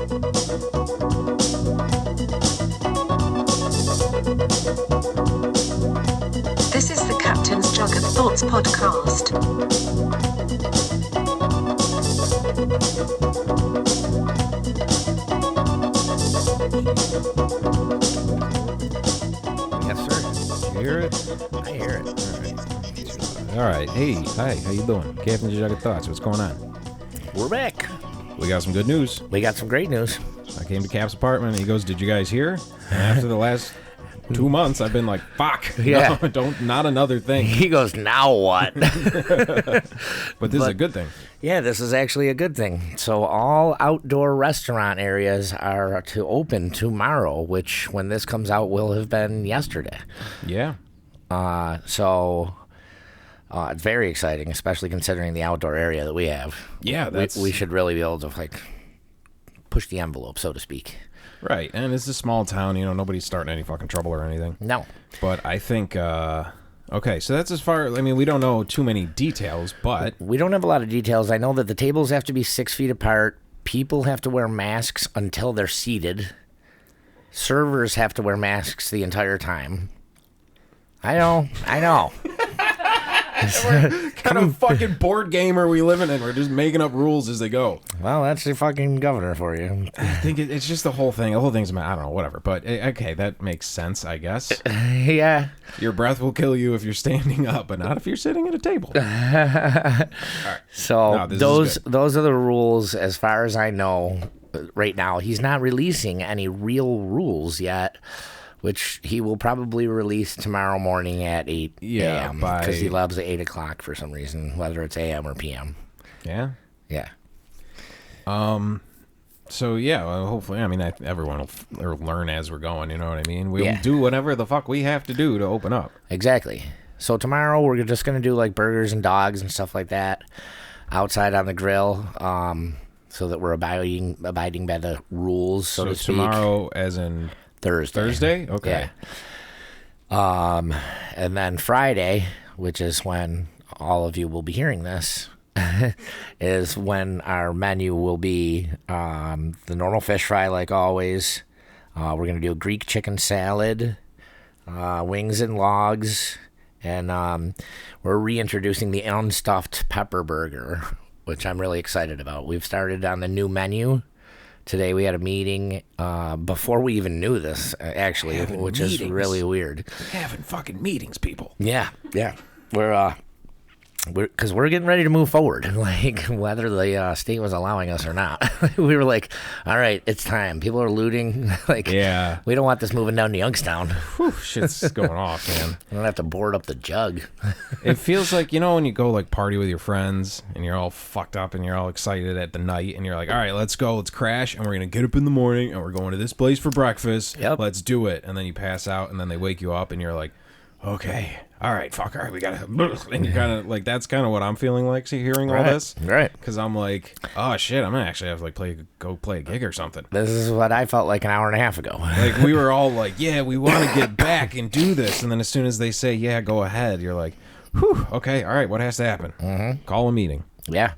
This is the Captain's Jug of Thoughts podcast. Yes, sir. You hear it? I hear it. All right. Hey, hi. How you doing? Captain's Jug of Thoughts. What's going on? We're back. We got some good news. We got some great news. I came to Cap's apartment and he goes, "Did you guys hear?" And after the last 2 months, I've been like, "Fuck, Yeah. no, not another thing." He goes, now what? But this is a good thing. Yeah, this is actually a good thing. So all outdoor restaurant areas are to open tomorrow, which when this comes out will have been yesterday. Yeah. So it's very exciting, especially considering the outdoor area that we have. Yeah, that's We should really be able to like push the envelope, so to speak. right. And it's a small town. You know, nobody's starting any fucking trouble or anything. No. But I think, okay, so that's as far. I mean, we don't know too many details, but We don't have a lot of details. I know that the tables have to be 6 feet apart. People have to wear masks until they're seated. Servers have to wear masks the entire time. I know. what kind of fucking board game are we living in? We're just making up rules as they go. Well, that's the fucking governor for you. I think it's just the whole thing. The whole thing's, I don't know, whatever. But okay, that makes sense, I guess. Yeah. Your breath will kill you if you're standing up, but not if you're sitting at a table. So No, this is those are the rules as far as I know right now. He's not releasing any real rules yet, which he will probably release tomorrow morning at 8 Yeah, a.m. by- because he loves 8 o'clock for some reason, whether it's a.m. or p.m. Yeah. Yeah. So yeah, well, hopefully, I mean, everyone will learn as we're going. You know what I mean? We'll Yeah. do whatever the fuck we have to do to open up. Exactly. So tomorrow we're just going to do like burgers and dogs and stuff like that outside on the grill, so that we're abiding by the rules, so to speak. Tomorrow, as in Thursday? Okay. Yeah. And then Friday, which is when all of you will be hearing this, is when our menu will be the normal fish fry like always. We're going to do a Greek chicken salad, wings and logs, and we're reintroducing the unstuffed pepper burger, which I'm really excited about. We've started on the new menu. Today we had a meeting before we even knew this, actually, which is really weird. Having fucking meetings, people. Yeah. We're getting ready to move forward, like whether the state was allowing us or not. We were like, all right, it's time. People are looting. Like, Yeah. we don't want this moving down to Youngstown. Whew, shit's going off, man. We don't have to board up the jug. It feels like, you know, when you go like party with your friends and you're all fucked up and you're all excited at the night and you're like, all right, let's go, let's crash, and we're gonna get up in the morning and we're going to this place for breakfast. Yep. Let's do it. And then you pass out and then they wake you up and you're like, okay, all right, fuck, all right, we gotta, and you're kind of like, that's kind of what I'm feeling like hearing all this. Right. Because I'm like, oh shit, I'm gonna actually have to like go play a gig or something. This is what I felt like an hour and a half ago. Like, we were all like, yeah, we want to get back and do this. And then as soon as they say, yeah, go ahead, you're like, whew, okay, all right, what has to happen? Mm-hmm. Call a meeting. Yeah.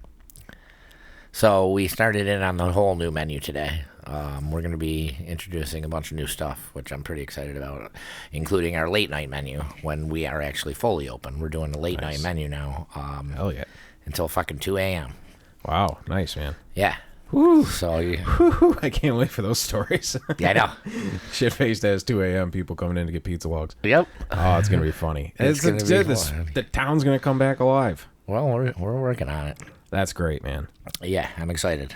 So we started in on the whole new menu today. We're going to be introducing a bunch of new stuff, which I'm pretty excited about, including our late night menu when we are actually fully open. We're doing a late night menu now. Hell yeah. Until fucking 2 a.m. Wow, nice, man. Yeah. Whew. So, Whew, I can't wait for those stories. yeah, I know. Shit-faced as 2 a.m. people coming in to get pizza logs. Yep. Oh, it's going to be funny. It's gonna be fun. The town's going to come back alive. Well, we're working on it. That's great, man. Yeah, I'm excited.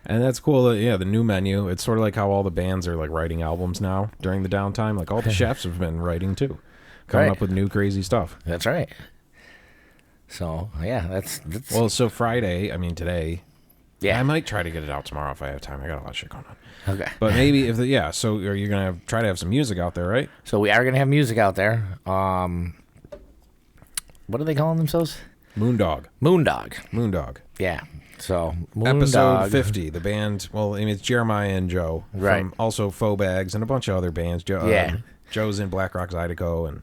And that's cool. Yeah, the new menu. It's sort of like how all the bands are like writing albums now during the downtime. Like all the chefs have been writing too, coming up with new crazy stuff. That's right. So yeah, that's well. So Friday, I mean today. Yeah, I might try to get it out tomorrow if I have time. I got a lot of shit going on. Okay, but maybe if So are you gonna try to have some music out there, right? So we are gonna have music out there. What are they calling themselves? Moondog. Moondog. Yeah. So episode 50, the band. Well, I mean, it's Jeremiah and Joe, right? From also Faux Bags and a bunch of other bands. Joe's in Black Rock Zydeco,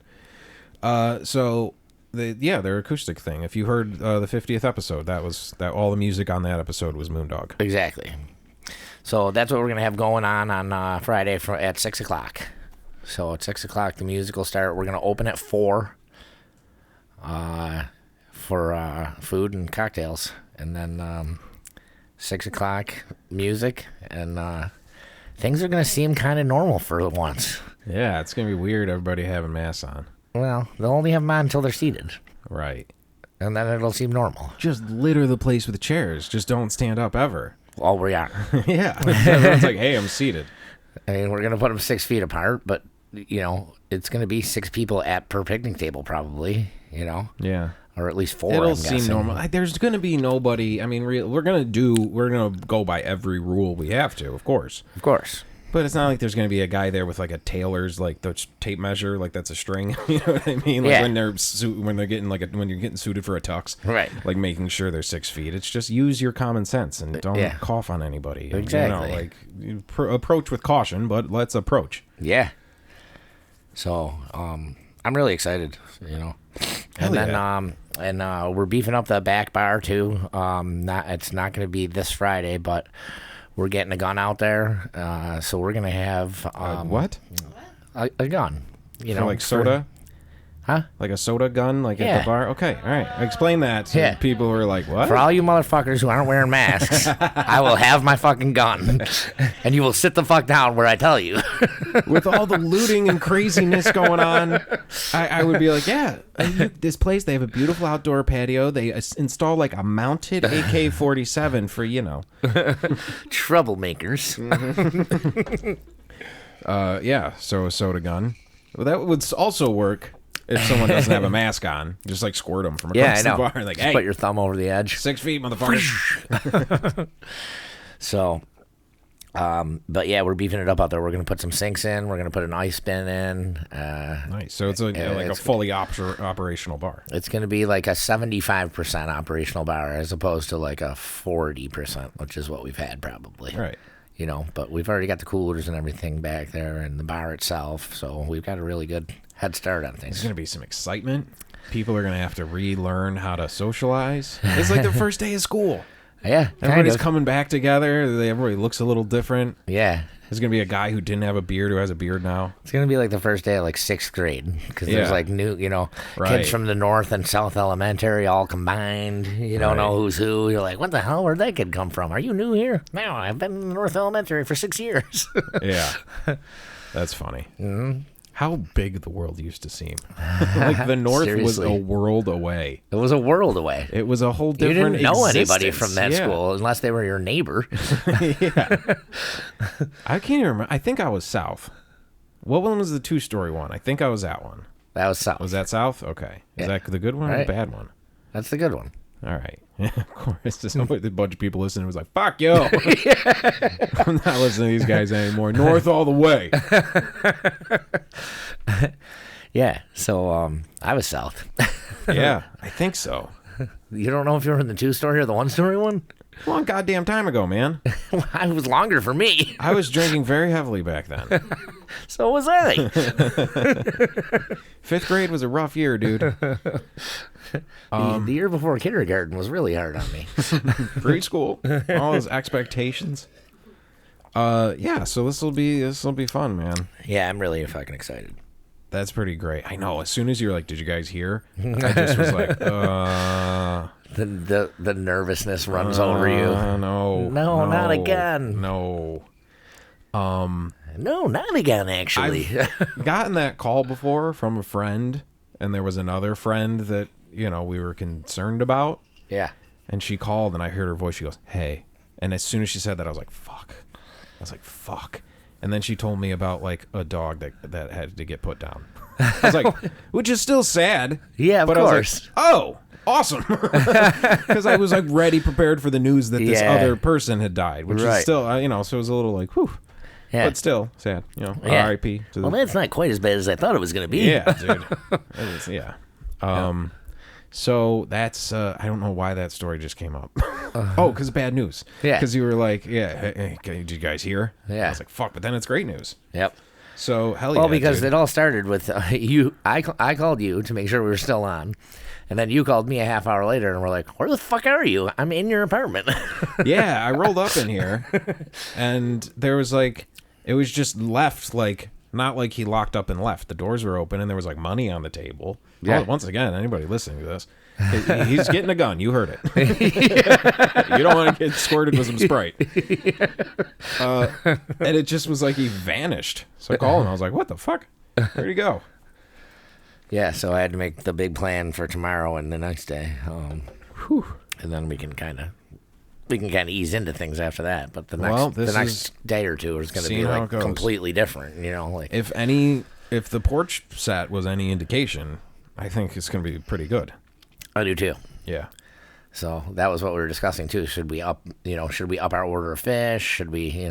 and so their acoustic thing. If you heard the 50th episode, that all the music on that episode was Moondog. Exactly. So that's what we're gonna have going on Friday at 6 o'clock. So at 6 o'clock, the music will start. We're gonna open at 4 for food and cocktails, and then 6 o'clock music, and things are gonna seem kind of normal for once. Yeah, it's gonna be weird. Everybody having masks on. Well, they'll only have them on until they're seated, Right. and then it'll seem normal. Just litter the place with chairs. Just don't stand up ever. All we are. Yeah. Everyone's like, hey, I'm seated. I mean, we're gonna put them 6 feet apart, but it's gonna be 6 people per picnic table, probably. Yeah. Or at least 4. It'll I'm seem guessing. normal. There's going to be nobody. I mean, we're going to go by every rule we have to, of course. Of course. But it's not like there's going to be a guy there with like a tailor's, like the tape measure, like that's a string. You know what I mean? Like Yeah. when they're getting when you're getting suited for a tux, Right. Like making sure they're 6 feet. It's just use your common sense and don't Yeah. cough on anybody. Exactly. Approach with caution, but let's approach. Yeah. So, I'm really excited, And Hell then we're beefing up the back bar too. It's not going to be this Friday, but we're getting a gun out there. So we're going to have what? a gun, For like soda? Huh? Like a soda gun, like at Yeah. the bar? Okay, all right. Explain that to people who are like, what? For all you motherfuckers who aren't wearing masks, I will have my fucking gun, and you will sit the fuck down where I tell you. With all the looting and craziness going on, I would be like, yeah, this place, they have a beautiful outdoor patio. They install like a mounted AK-47 for, Troublemakers. yeah, so a soda gun. Well, that would also work if someone doesn't have a mask on. Just like squirt them from Yeah, across I know. the bar. Like, Just hey, put your thumb over the edge. 6 feet, motherfucker. So, but yeah, we're beefing it up out there. We're gonna put some sinks in. We're gonna put an ice bin in. Nice. So it's like a fully operational bar. It's gonna be like a 75% operational bar as opposed to like a 40%, which is what we've had probably. Right. But we've already got the coolers and everything back there and the bar itself, so we've got a really good head start on There's things. going to be some excitement. People are going to have to relearn how to socialize. It's like the first day of school. Yeah, Everybody's kind of. coming back together. Everybody looks a little different. Yeah. There's going to be a guy who didn't have a beard who has a beard now. It's going to be like the first day of like 6th grade because there's Yeah. like new, Right. kids from the North and South Elementary all combined. You don't know who's who. You're like, what the hell? Where'd that kid come from? Are you new here? No, I've been in the North Elementary for 6 years. Yeah. That's funny. Mm-hmm. How big the world used to seem. Like the North Seriously. was a world away. It was a world away. It was a whole You different didn't know anybody existence. from that Yeah. school unless they were your neighbor. Yeah. I can't even remember. I think I was South. What one was the 2-story one? I think I was that one. That was South. Was that South? Okay. Is Yeah. that the good one or Right. the bad one? That's the good one. All right. Of course. Somebody, a bunch of people listening was like, fuck yo. I'm not listening to these guys anymore. North all the way. Yeah. So I was South. Yeah, I think so. You don't know if you were in the 2-story or the 1-story one? Long goddamn time ago, man. It was longer for me. I was drinking very heavily back then. So was I. 5th grade was a rough year, dude. The year before kindergarten was really hard on me. Preschool, all those expectations. Yeah. So this will be fun, man. Yeah, I'm really fucking excited. That's pretty great. I know. As soon as you're like, "Did you guys hear?" I just was like, The nervousness runs over you. No, No, not again. No." No, not again. Actually, I've gotten that call before from a friend, and there was another friend that we were concerned about, yeah. and she called, and I heard her voice. She goes, "Hey," and as soon as she said that, I was like, "Fuck." I was like, "Fuck." And then she told me about like a dog that had to get put down. I was like, which is still sad. Yeah, of but course. I was like, oh, awesome. Because I was like ready, prepared for the news that this Yeah. other person had died, which Right. is still, so it was a little like, whew. Yeah. But still sad, Yeah. R.I.P. to the- Well, that's not quite as bad as I thought it was going to be. yeah, dude. It was, yeah. So that's I don't know why that story just came up. Oh, because bad news. Yeah. Because you were like, yeah, hey, did you guys hear? Yeah. I was like, fuck, but then it's great news. Yep. So hell yeah. Well, because dude. it all started with you. I called you to make sure we were still on, and then you called me a half hour later, and we're like, "Where the fuck are you? I'm in your apartment." Yeah, I rolled up in here, and there was like, it was just left, like, not like he locked up and left. The doors were open, and there was like money on the table. Yeah. Oh, once again, anybody listening to this, he's getting a gun. You heard it. You don't want to get squirted with some Sprite. And it just was like he vanished. So I called him. I was like, "What the fuck? Where'd he go?" Yeah, so I had to make the big plan for tomorrow and the next day, and then we can kind of ease into things after that. But the next day or two is going to be like completely different. You know, like if the porch set was any indication, I think it's going to be pretty good. I do too. Yeah. So that was what we were discussing too. Should we up our order of fish? Should we,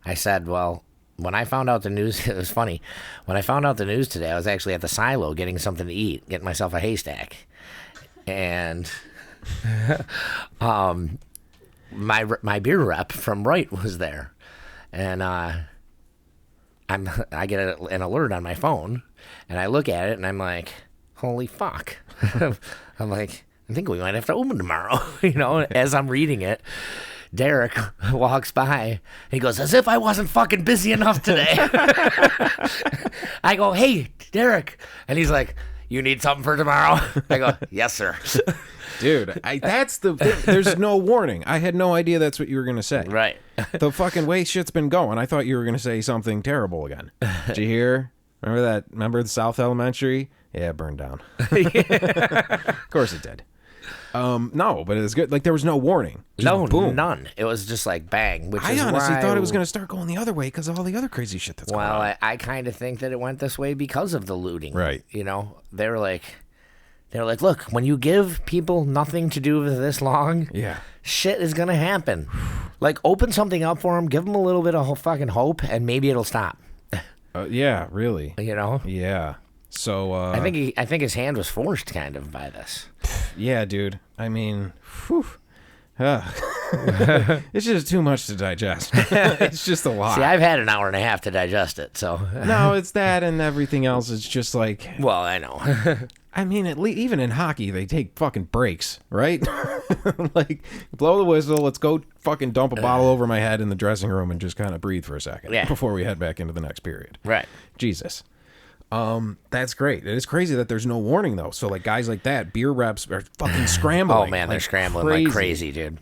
I said, well, when I found out the news, it was funny. When I found out the news today, I was actually at the silo getting something to eat, getting myself a haystack. And my beer rep from Wright was there. And I get an alert on my phone, and I look at it, and I'm like, holy fuck. I'm like, I think we might have to open tomorrow. As I'm reading it, Derek walks by, and he goes, as if I wasn't fucking busy enough today. I go, hey, Derek. And he's like, you need something for tomorrow? I go, yes, sir. Dude, that's the thing. There's no warning. I had no idea that's what you were going to say. Right. The fucking way shit's been going, I thought you were going to say something terrible again. Did you hear? Remember the South Elementary? Yeah, it burned down. Of course it did. No, but it was good. Like, there was no warning. No, boom. None. It was just like bang. I honestly thought it was going to start going the other way because of all the other crazy shit that's going on. Well, I kind of think that it went this way because of the looting. Right. They were like, look, when you give people nothing to do with this long, shit is going to happen. Like, open something up for them, give them a little bit of fucking hope, and maybe it'll stop. Yeah, really. Yeah. So I think his hand was forced kind of by this. Yeah, dude. I mean, it's just too much to digest. It's just a lot. See, I've had an hour and a half to digest it, so. No, it's that and everything else is just like. Well, I know. I mean, even in hockey, they take fucking breaks, right? Like, blow the whistle, let's go fucking dump a bottle over my head in the dressing room and just kind of breathe for a second before we head back into the next period. Right. Jesus. That's great. It is crazy that there's no warning though. So like guys like that, beer reps are fucking scrambling. Oh man, they're scrambling like crazy, dude.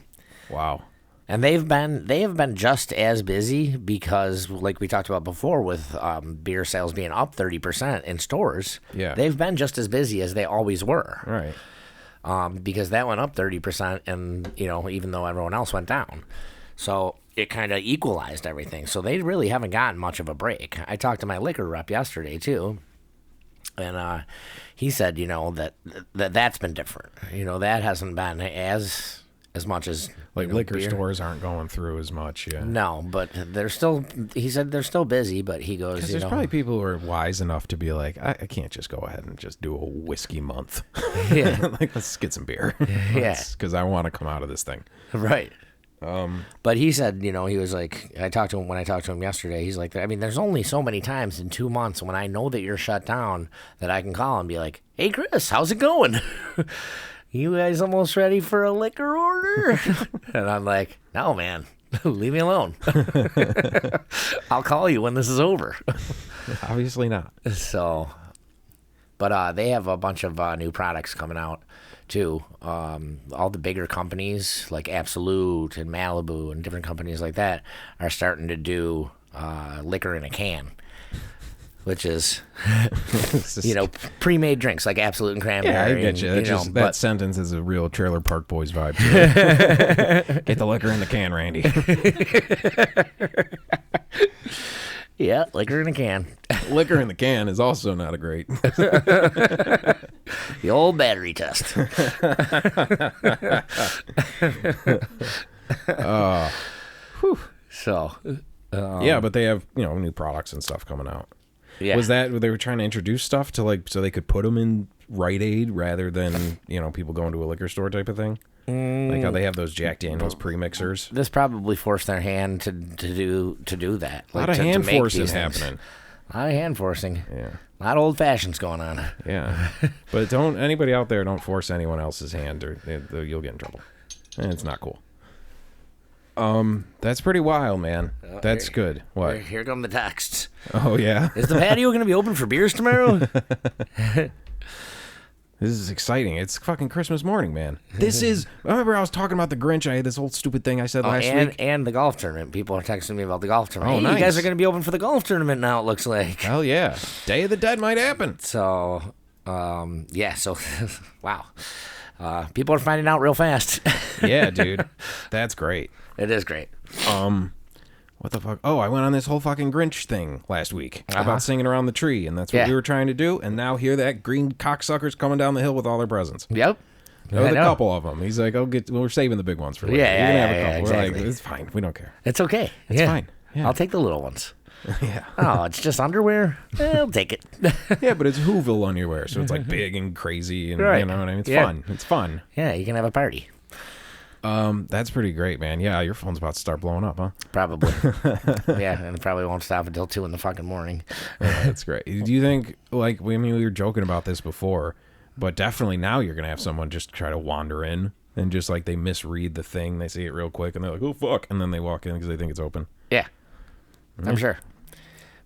Wow. And they have been just as busy because, like we talked about before, with beer sales being up 30% in stores. Yeah. They've been just as busy as they always were. Right. Because that went up 30%, and even though everyone else went down, so it kind of equalized everything. So they really haven't gotten much of a break. I talked to my liquor rep yesterday too, and he said, that's been different. That hasn't been as much as like liquor beer. Stores aren't going through as much. Yeah. No, but they're still. He said they're still busy, but he goes. There's probably people who are wise enough to be like, I can't just go ahead and just do a whiskey month. Yeah. Like, let's get some beer. Yeah. Because I want to come out of this thing. Right. But he said, he was like, when I talked to him yesterday, he's like, I mean, there's only so many times in 2 months when I know that you're shut down that I can call and be like, hey, Chris, how's it going? You guys almost ready for a liquor order? And I'm like, no, man, leave me alone. I'll call you when this is over. Obviously not. So, but they have a bunch of new products coming out too. All the bigger companies like Absolute and Malibu and different companies like that are starting to do liquor in a can, which is pre-made drinks like Absolute and Cranberry. Yeah, I get you. That sentence is a real Trailer Park Boys vibe to it. Get the liquor in the can, Randy. Yeah, liquor in a can. Liquor in the can is also not a great. The old battery test. So, yeah, but they have new products and stuff coming out. Yeah. Was that they were trying to introduce stuff to so they could put them in Rite Aid rather than people going to a liquor store type of thing? Like how they have those Jack Daniels pre-mixers. This probably forced their hand to do that. A lot like, of hand to make forcing these things. happening. A lot of hand forcing. Yeah. A lot of old fashions going on. Yeah. But anybody out there, don't force anyone else's hand or you'll get in trouble. And it's not cool. That's pretty wild, man. That's good. What? Here come the texts. Oh, yeah? Is the patio going to be open for beers tomorrow? This is exciting. It's fucking Christmas morning, man. Remember I was talking about the Grinch. I had this old stupid thing I said last week. And the golf tournament. People are texting me about the golf tournament. Oh, hey, nice. You guys are going to be open for the golf tournament now, it looks like. Hell yeah. Day of the Dead might happen. So, yeah. So, wow. People are finding out real fast. Yeah, dude. That's great. It is great. What the fuck? Oh, I went on this whole fucking Grinch thing last week about singing around the tree, and that's what we were trying to do. And now here that green cocksucker's coming down the hill with all their presents. Yep. With a couple of them. He's like, we're saving the big ones for later. Yeah, You're gonna have a couple. exactly. We're like, it's fine. We don't care. It's okay. It's fine. Yeah. I'll take the little ones. Yeah. Oh, it's just underwear? I'll take it. Yeah, but it's Whoville underwear, so it's like big and crazy, and Right. you know what I mean? It's Yeah. fun. It's fun. Yeah, you can have a party. That's pretty great, man. Yeah, your phone's about to start blowing up, huh? Probably. Yeah, and it probably won't stop until 2 in the fucking morning. Yeah, that's great. Do you think, like, we were joking about this before, but definitely now you're going to have someone just try to wander in and just, like, they misread the thing. They see it real quick, and they're like, oh, fuck. And then they walk in because they think it's open. Yeah, I'm sure.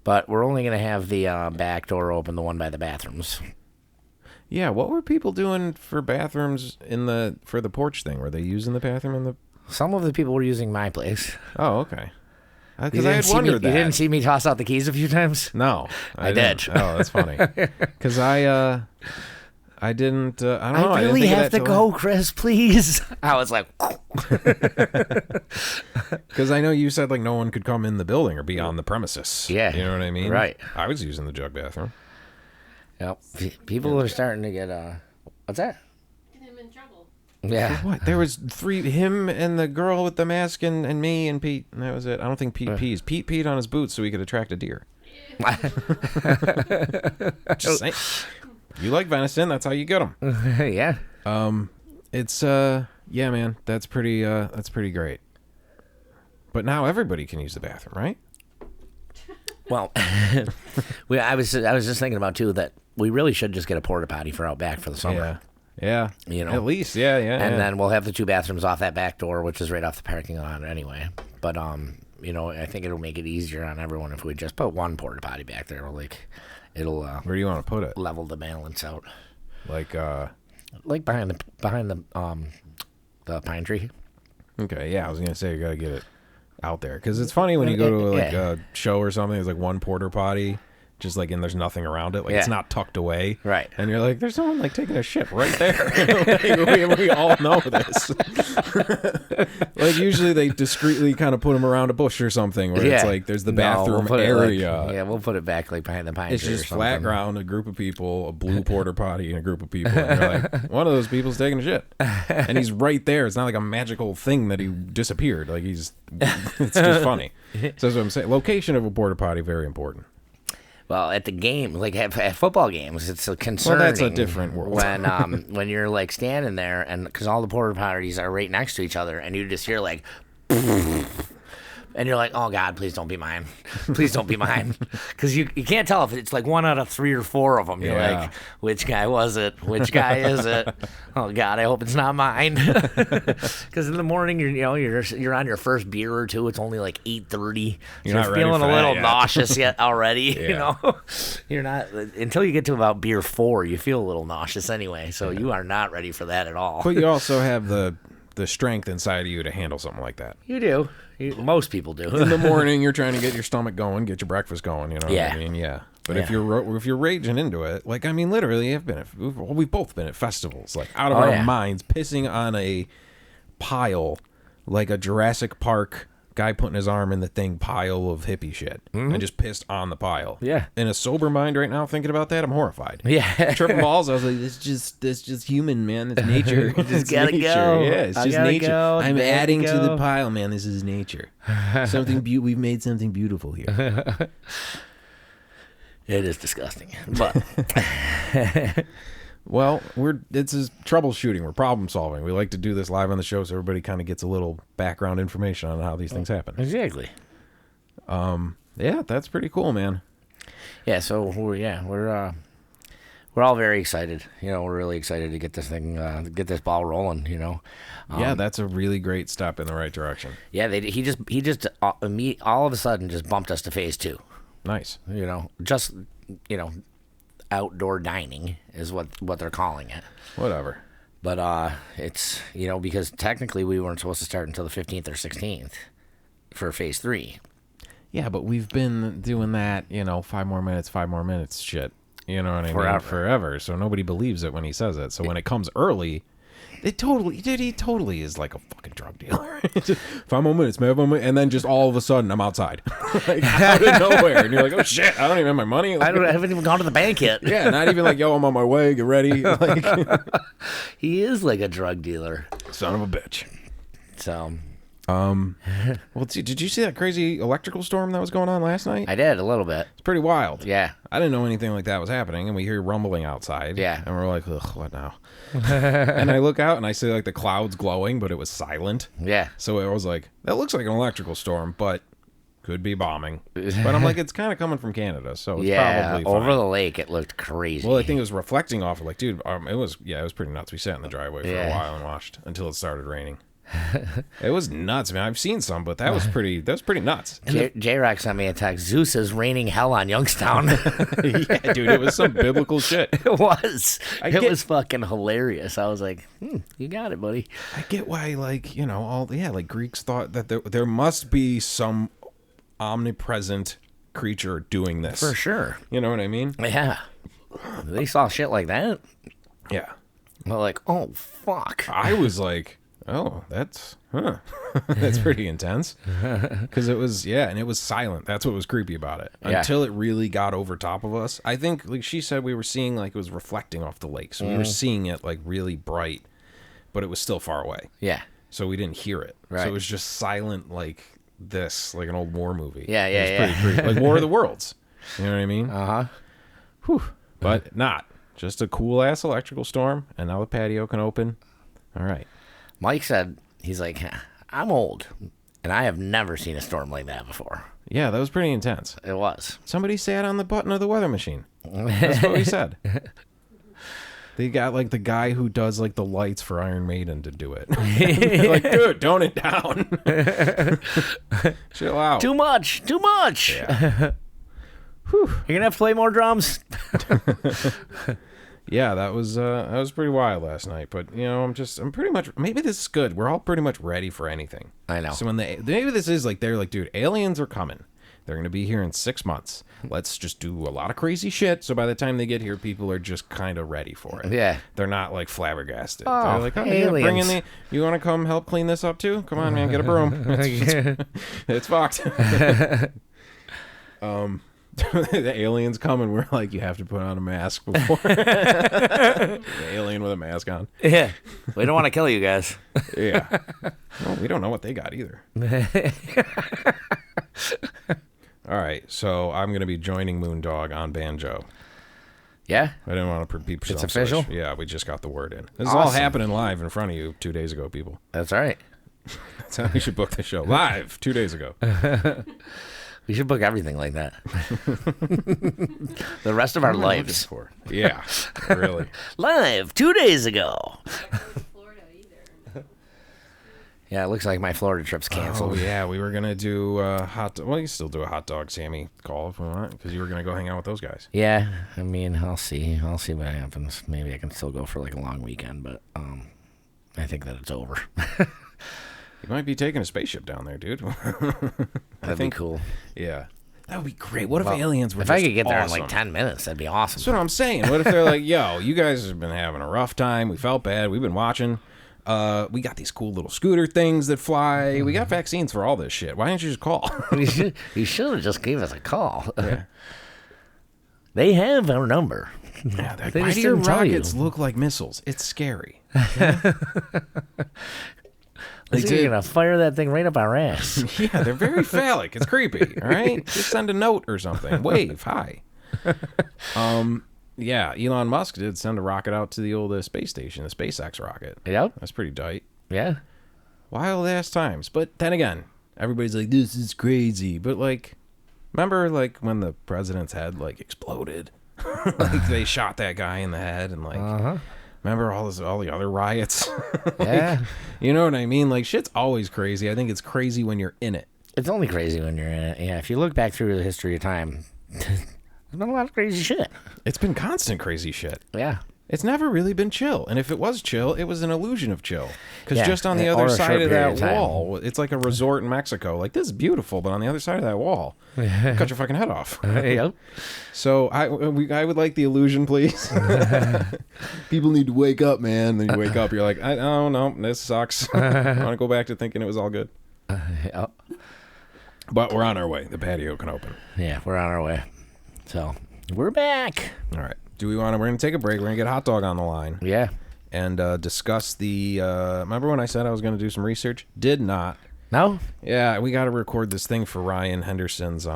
But we're only going to have the back door open, the one by the bathrooms. Yeah, what were people doing for bathrooms for the porch thing? Were they using the bathroom in the... Some of the people were using my place. Oh, okay. Because I had wondered that. You didn't see me toss out the keys a few times? No. I did. Didn't. Oh, that's funny. Because I didn't... I don't know. I really have to go, Chris, please. I was like... Because I know you said, like, no one could come in the building or be on the premises. Yeah. You know what I mean? Right. I was using the Jug bathroom. Yep. People are starting to get... What's that? Him in trouble. Yeah. What? There was him and the girl with the mask and me and Pete, and that was it. I don't think Pete pees. Pete peed on his boots so he could attract a deer. Just saying. You like venison, that's how you get them. Yeah. It's yeah, man, that's pretty great. But now everybody can use the bathroom, right? Well, I was just thinking about too that we really should just get a porta-potty for out back for the summer. Yeah. You know, at least, yeah. And then we'll have the 2 bathrooms off that back door, which is right off the parking lot anyway. But you know, I think it'll make it easier on everyone if we just put one porta-potty back there. Like, it'll where do you want to put it? Level the balance out. Like behind the pine tree. Okay, yeah, I was gonna say you gotta get it out there because it's funny when you go to like a show or something. There's like one porta potty, just like, and there's nothing around it. Like it's not tucked away, right? And you're like, there's someone like taking a shit right there. Like, we all know this. Like usually they discreetly kind of put them around a bush or something, where it's like there's the bathroom area. We'll put it back like behind the pine it's tree. It's just flat ground, a group of people, a blue porta potty, and a group of people. And you're like, one of those people's taking a shit, and he's right there. It's not like a magical thing that he disappeared. Like it's just funny. So that's what I'm saying. Location of a porta potty very important. Well, at the game, like at football games, it's concerning. Well, that's a different world. when you're like standing there, and because all the porta potties are right next to each other, and you just hear like, and you're like, oh God, please don't be mine, please don't be mine, because you can't tell if it's like 1 out of 3 or 4 of them. You're like, which guy was it? Which guy is it? Oh God, I hope it's not mine. Because in the morning, you're on your first beer or two. It's only like 8:30. You're feeling a little nauseous yet already. You know, you're not until you get to about beer 4. You feel a little nauseous anyway. So you are not ready for that at all. But you also have the strength inside of you to handle something like that. You do. Most people do. In the morning, you're trying to get your stomach going, get your breakfast going. You know what I mean? Yeah. But if you're raging into it, like, I mean, literally, we've both been at festivals, like out of our minds, pissing on a pile, like a Jurassic Park guy putting his arm in the thing pile of hippie shit, and just pissed on the pile. Yeah. In a sober mind right now, thinking about that, I'm horrified. Yeah. Tripping balls. I was like, it's just human, man. It's nature. Just gotta go. Yeah, it's just nature. Go. I'm adding to the pile, man. This is nature. We've made something beautiful here. It is disgusting, but Well, it's troubleshooting. We're problem solving. We like to do this live on the show so everybody kind of gets a little background information on how these things happen. Exactly. Yeah, that's pretty cool, man. Yeah, so we're all very excited. We're really excited to get this thing, get this ball rolling. Yeah, that's a really great step in the right direction. Yeah, he just all of a sudden just bumped us to phase 2. Nice. Just outdoor dining is what they're calling it. Whatever. But it's because technically we weren't supposed to start until the 15th or 16th for phase 3. Yeah, but we've been doing that, 5 more minutes shit. You know what I mean? Forever. So nobody believes it when he says it. So when it comes early, he totally is like a fucking drug dealer. 5 more minutes, man. And then just all of a sudden, I'm outside. Like, out of nowhere. And you're like, oh shit, I don't even have my money. Like, I haven't even gone to the bank yet. Yeah, not even like, yo, I'm on my way, get ready. Like, he is like a drug dealer. Son of a bitch. So... well, did you see that crazy electrical storm that was going on last night? I did, a little bit. It's pretty wild. Yeah. I didn't know anything like that was happening, and we hear rumbling outside. Yeah. And we're like, ugh, what now? And I look out, and I see like the clouds glowing, but it was silent. Yeah. So I was like, that looks like an electrical storm, but could be bombing. But I'm like, it's kind of coming from Canada, so it's probably fine. Over the lake, it looked crazy. Well, I think it was reflecting off of like, dude, it was pretty nuts. We sat in the driveway for a while and watched until it started raining. It was nuts, man. I've seen some, but that was pretty nuts. J-Rock sent me a text. Zeus is raining hell on Youngstown. Yeah, dude, it was some biblical shit. It was. It was fucking hilarious. I was like, you got it, buddy. I get why, like, like Greeks thought that there must be some omnipresent creature doing this. For sure. You know what I mean? Yeah. They saw shit like that. Yeah. They're like, oh, fuck. I was like... Oh, that's pretty intense. Because it was, and it was silent. That's what was creepy about it. Yeah. Until it really got over top of us. I think, like she said, we were seeing like it was reflecting off the lake. So we were seeing it like really bright, but it was still far away. Yeah. So we didn't hear it. Right. So it was just silent like this, like an old war movie. Yeah, it was pretty creepy. Like War of the Worlds. You know what I mean? Uh-huh. Whew. But not. Just a cool-ass electrical storm, and now the patio can open. All right. Mike said, he's like, I'm old, and I have never seen a storm like that before. Yeah, that was pretty intense. It was. Somebody sat on the button of the weather machine. That's what we said. They got, like, the guy who does, like, the lights for Iron Maiden to do it. Like, dude, tone it down. Chill out. Too much. Yeah. You're going to have to play more drums? Yeah, that was pretty wild last night. But I'm pretty much, maybe this is good. We're all pretty much ready for anything. I know. So maybe this is like they're like, dude, aliens are coming. They're gonna be here in 6 months. Let's just do a lot of crazy shit. So by the time they get here, people are just kind of ready for it. Yeah. They're not like flabbergasted. Oh, they're like, aliens. You want to come help clean this up too? Come on, man, get a broom. It's fucked. The aliens come and we're like, you have to put on a mask before. The alien with a mask on. Yeah. We don't want to kill you guys. Yeah. No, we don't know what they got either. All right. So I'm going to be joining Moondog on banjo. Yeah? I didn't want to repeat myself. It's official? Yeah, we just got the word in. This is all happening live in front of you 2 days ago, people. That's right. That's how we should book the show. Live 2 days ago. We should book everything like that. The rest of our lives. Yeah, really. Live 2 days ago. Yeah, it looks like my Florida trip's canceled. Oh, yeah, we were going to do well, you can still do a hot dog Sammy call if we want, because you were going to go hang out with those guys. Yeah, I mean, I'll see what happens. Maybe I can still go for like a long weekend, but I think that it's over. You might be taking a spaceship down there, dude. That'd be cool. Yeah. That would be great. What if aliens were If just I could get there awesome? in like 10 minutes, that'd be awesome. That's what I'm saying. What if they're like, yo, you guys have been having a rough time. We felt bad. We've been watching. We got these cool little scooter things that fly. We got vaccines for all this shit. Why didn't you just call? You should have just gave us a call. Yeah. They have our number. Yeah, They why just do your didn't tell you. rockets look like missiles? It's scary. You're going to fire that thing right up our ass. Yeah, they're very phallic. It's creepy. All right, just send a note or something. Wave, hi. Yeah, Elon Musk did send a rocket out to the old space station, the SpaceX rocket. Yep. That's pretty tight. Yeah. Wild ass times. But then again, everybody's like, this is crazy. But like, remember like when the president's head like exploded? Like they shot that guy in the head and like, remember all the other riots? Like, Yeah. You know what I mean? Like shit's always crazy. I think it's crazy when you're in it. It's only crazy when you're in it. Yeah. If you look back through the history of time, there's been a lot of crazy shit. It's been constant crazy shit. Yeah. It's never really been chill. And if it was chill, it was an illusion of chill. Because Yeah, just on the or other a side short of period that of time. wall, it's like a resort in Mexico. Like, this is beautiful, but on the other side of that wall, cut your fucking head off. Yep. So I would like the illusion, please. People need to wake up, man. Then you wake up, you're like, oh, no, this sucks. I want to go back to thinking it was all good. Yep. But we're on our way. The patio can open. Yeah, we're on our way. So, we're back. All right. We're going to take a break. We're going to get Hot Dog on the line. Yeah. And discuss the, remember when I said I was going to do some research? Did not. No? Yeah, we got to record this thing for Ryan Henderson's,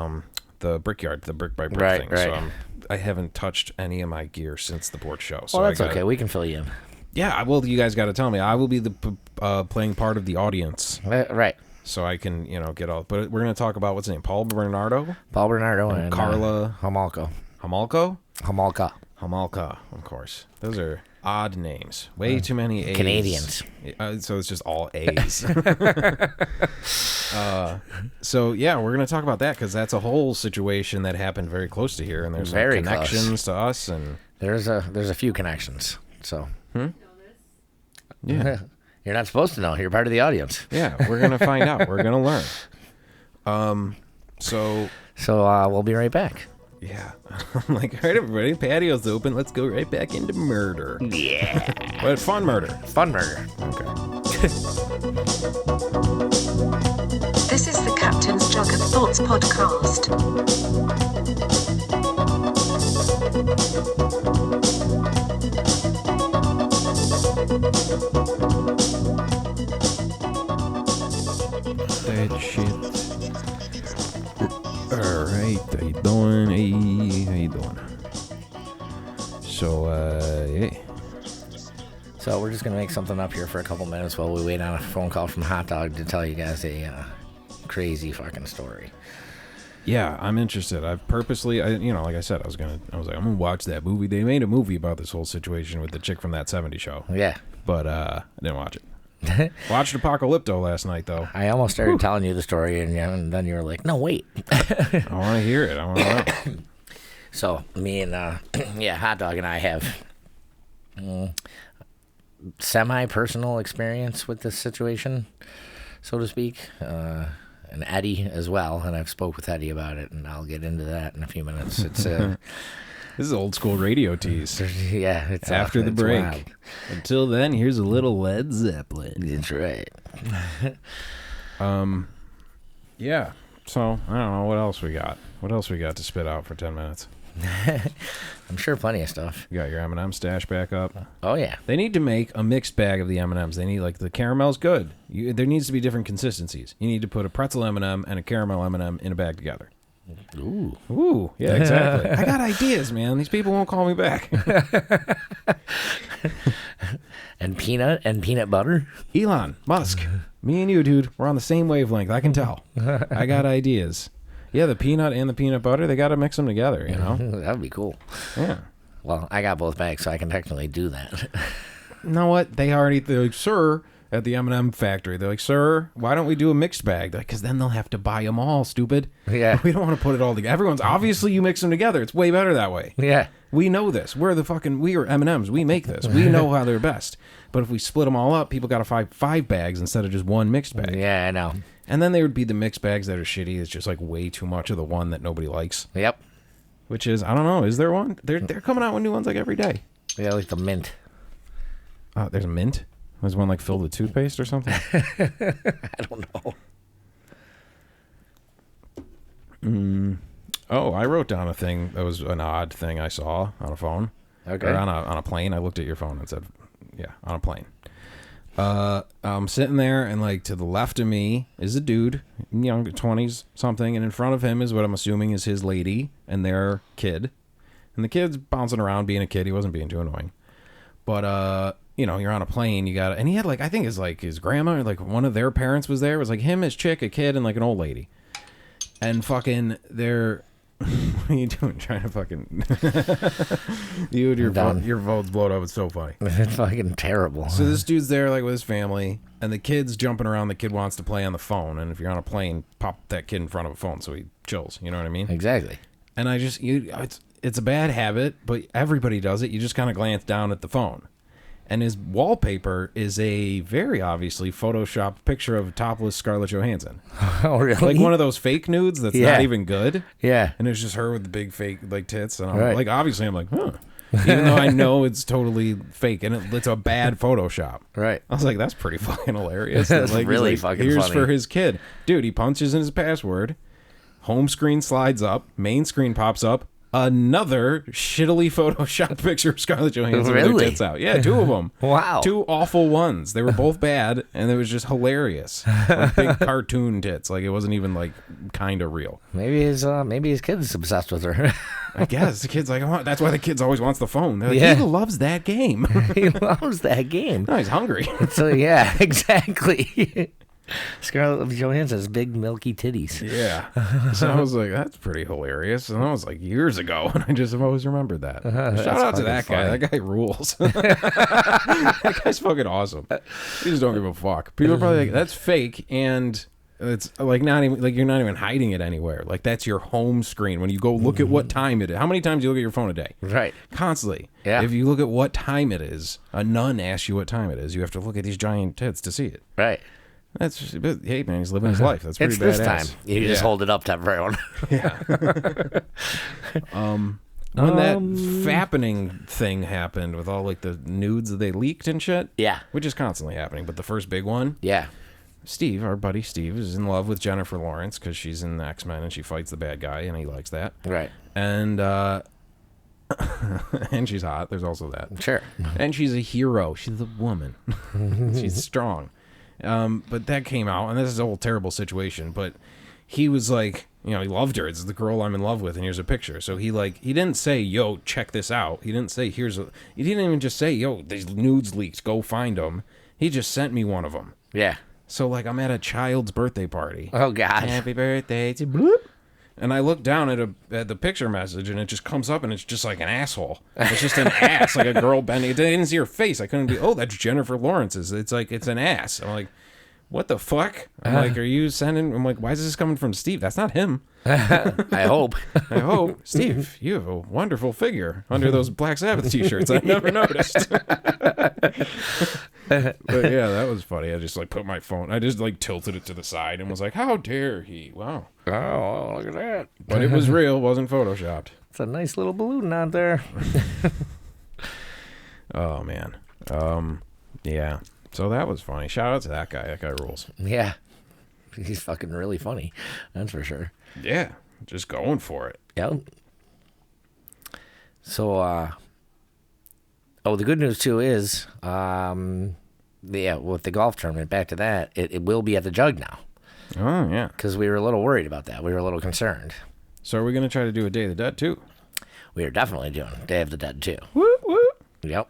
the Brickyard, the Brick by Brick Right, thing. right. So I haven't touched any of my gear since the port show. So Well, that's okay. We can fill you in. Yeah, well, you guys got to tell me. I will be the playing part of the audience. Right. So I can, get all. But we're going to talk about, what's his name? Paul Bernardo? Paul Bernardo and Karla. Hamalka. Hamalka, of course. Those are odd names. Way too many A's. Canadians. So it's just all A's. So, yeah, we're going to talk about that because that's a whole situation that happened very close to here. And there's some Very connections close. to us. And There's a few connections. So. yeah. You're not supposed to know. You're part of the audience. Yeah, we're going to find out. We're going to learn. So we'll be right back. yeah. I'm like, all right, everybody, patio's open. Let's go right back into murder. Yeah. But fun murder. Fun murder. Okay. This is the Captain's Jug of Thoughts podcast. That shit. All right, how you doing? Hey, how you doing? So, yeah. So we're just gonna make something up here for a couple minutes while we wait on a phone call from Hot Dog to tell you guys a crazy fucking story. Yeah, I'm interested. I've purposely, like I said, I was like, I'm gonna watch that movie. They made a movie about this whole situation with the chick from that '70s show. Yeah. But I didn't watch it. Watched Apocalypto last night, though. I almost started telling you the story, and then you were like, "No, wait." I want to hear it. I want to know. So me and Hot Dog and I have semi-personal experience with this situation, so to speak, and Eddie as well. And I've spoke with Eddie about it, and I'll get into that in a few minutes. It's This is old school radio tease. yeah, it's After the it's break. wild. Until then, here's a little Led Zeppelin. That's right. Yeah. So I don't know what else we got. What else we got to spit out for 10 minutes? I'm sure plenty of stuff. You got your M&M stash back up. Oh yeah. They need to make a mixed bag of the M&Ms. They need, like, the caramel's good. There needs to be different consistencies. You need to put a pretzel M&M and a caramel M&M in a bag together. Ooh, yeah, exactly. I got ideas, man. These people won't call me back. And peanut butter. Elon Musk, me and you, dude, we're on the same wavelength. I can tell. I got ideas. Yeah, the peanut and the peanut butter, they got to mix them together, you know? That would be cool. Yeah. Well, I got both bags, so I can technically do that. You know what? They're like, sir, at the M&M factory, they're like, sir, why don't we do a mixed bag? Because then they'll have to buy them all, stupid. Yeah. We don't want to put it all together. Everyone's, obviously you mix them together. It's way better that way. Yeah. We know this. We are M&Ms. We make this. We know how they're best. But if we split them all up, people got to buy 5 bags instead of just one mixed bag. Yeah, I know. And then there would be the mixed bags that are shitty. It's just like way too much of the one that nobody likes. Yep. Which is, I don't know. Is there one? They're coming out with new ones like every day. Yeah, like the mint. Oh, there's a mint? There's one like filled with toothpaste or something? I don't know. Oh, I wrote down a thing that was an odd thing I saw on a phone. Okay. Or on a plane. I looked at your phone and said, yeah, on a plane. I'm sitting there, and like to the left of me is a dude, young 20s something, and in front of him is what I'm assuming is his lady and their kid. And the kid's bouncing around being a kid. He wasn't being too annoying. But, you're on a plane. And he had, I think his grandma, or, one of their parents was there. It was, him, his chick, a kid, and, an old lady. And fucking they're... What are you doing? Trying to fucking... You and your phone's blowed up. It's so funny. It's fucking terrible. So this dude's there, with his family, and the kid's jumping around. The kid wants to play on the phone. And if you're on a plane, pop that kid in front of a phone so he chills. You know what I mean? Exactly. And it's a bad habit, but everybody does it. You just kind of glance down at the phone. And his wallpaper is a very obviously photoshopped picture of topless Scarlett Johansson. Oh, really? One of those fake nudes that's not even good. Yeah. And it's just her with the big fake tits. And I'm right. Obviously I'm huh. Even though I know it's totally fake and it's a bad Photoshop. Right. I was like, that's pretty fucking hilarious. That's really fucking here's funny. For his kid. Dude, he punches in his password. Home screen slides up. Main screen pops up. Another shittily photoshopped picture of Scarlett Johansson with her tits out. Yeah, 2 of them. Wow. 2 awful ones. They were both bad, and it was just hilarious. Big cartoon tits. It wasn't even, kind of real. Maybe his kid's obsessed with her. I guess. The kid's that's why the kid's always wants the phone. They're Yeah. he loves that game. He loves that game. No, he's hungry. So, yeah, exactly. Scarlett Johansson's big milky titties. Yeah. So I was like, that's pretty hilarious. And that was years ago, and I just have always remembered that. Shout out to that guy. funny. That guy rules. That guy's fucking awesome. You just don't give a fuck. People are probably like, that's fake, and it's not even you're not even hiding it anywhere. That's your home screen when you go look at what time it is. How many times do you look at your phone a day? Right. Constantly. Yeah. If you look at what time it is, a nun asks you what time it is. You have to look at these giant tits to see it. Right. Hey man, he's living his life. That's pretty It's badass. this time. You just hold it up to everyone. Yeah. When that fappening thing happened with all the nudes that they leaked and shit. Yeah. Which is constantly happening, but the first big one. Yeah. Steve, our buddy Steve, is in love with Jennifer Lawrence because she's in the X-Men and she fights the bad guy and he likes that. Right. And and she's hot. There's also that. Sure. And she's a hero. She's a woman. She's strong. But that came out, and this is a whole terrible situation, but he was he loved her. It's the girl I'm in love with, and here's a picture. So he didn't say, yo, check this out. He didn't say, he didn't even just say, yo, these nudes leaked, go find them. He just sent me one of them. Yeah. So, I'm at a child's birthday party. Oh, God. Happy birthday to bloop. And I look down at the picture message, and it just comes up, and it's just an asshole. It's just an ass, a girl bending. I didn't see her face. I couldn't be, oh, that's Jennifer Lawrence's. It's it's an ass. I'm like, what the fuck? I'm are you sending? I'm like, why is this coming from Steve? That's not him. I hope. I hope. Steve, you have a wonderful figure under those Black Sabbath t-shirts. I never noticed. But yeah, that was funny. I just put my phone, I just tilted it to the side and was like, how dare he? Wow. Oh, look at that. But it was real, wasn't photoshopped. It's a nice little balloon out there. Oh man. Yeah. So that was funny. Shout out to that guy. That guy rules. Yeah. He's fucking really funny. That's for sure. Yeah. Just going for it. Yep. So, the good news too is, with the golf tournament, back to that, it will be at the Jug now. Oh, yeah. Because we were a little worried about that. We were a little concerned. So are we going to try to do a Day of the Dead too? We are definitely doing Day of the Dead too. Woo, woo. Yep.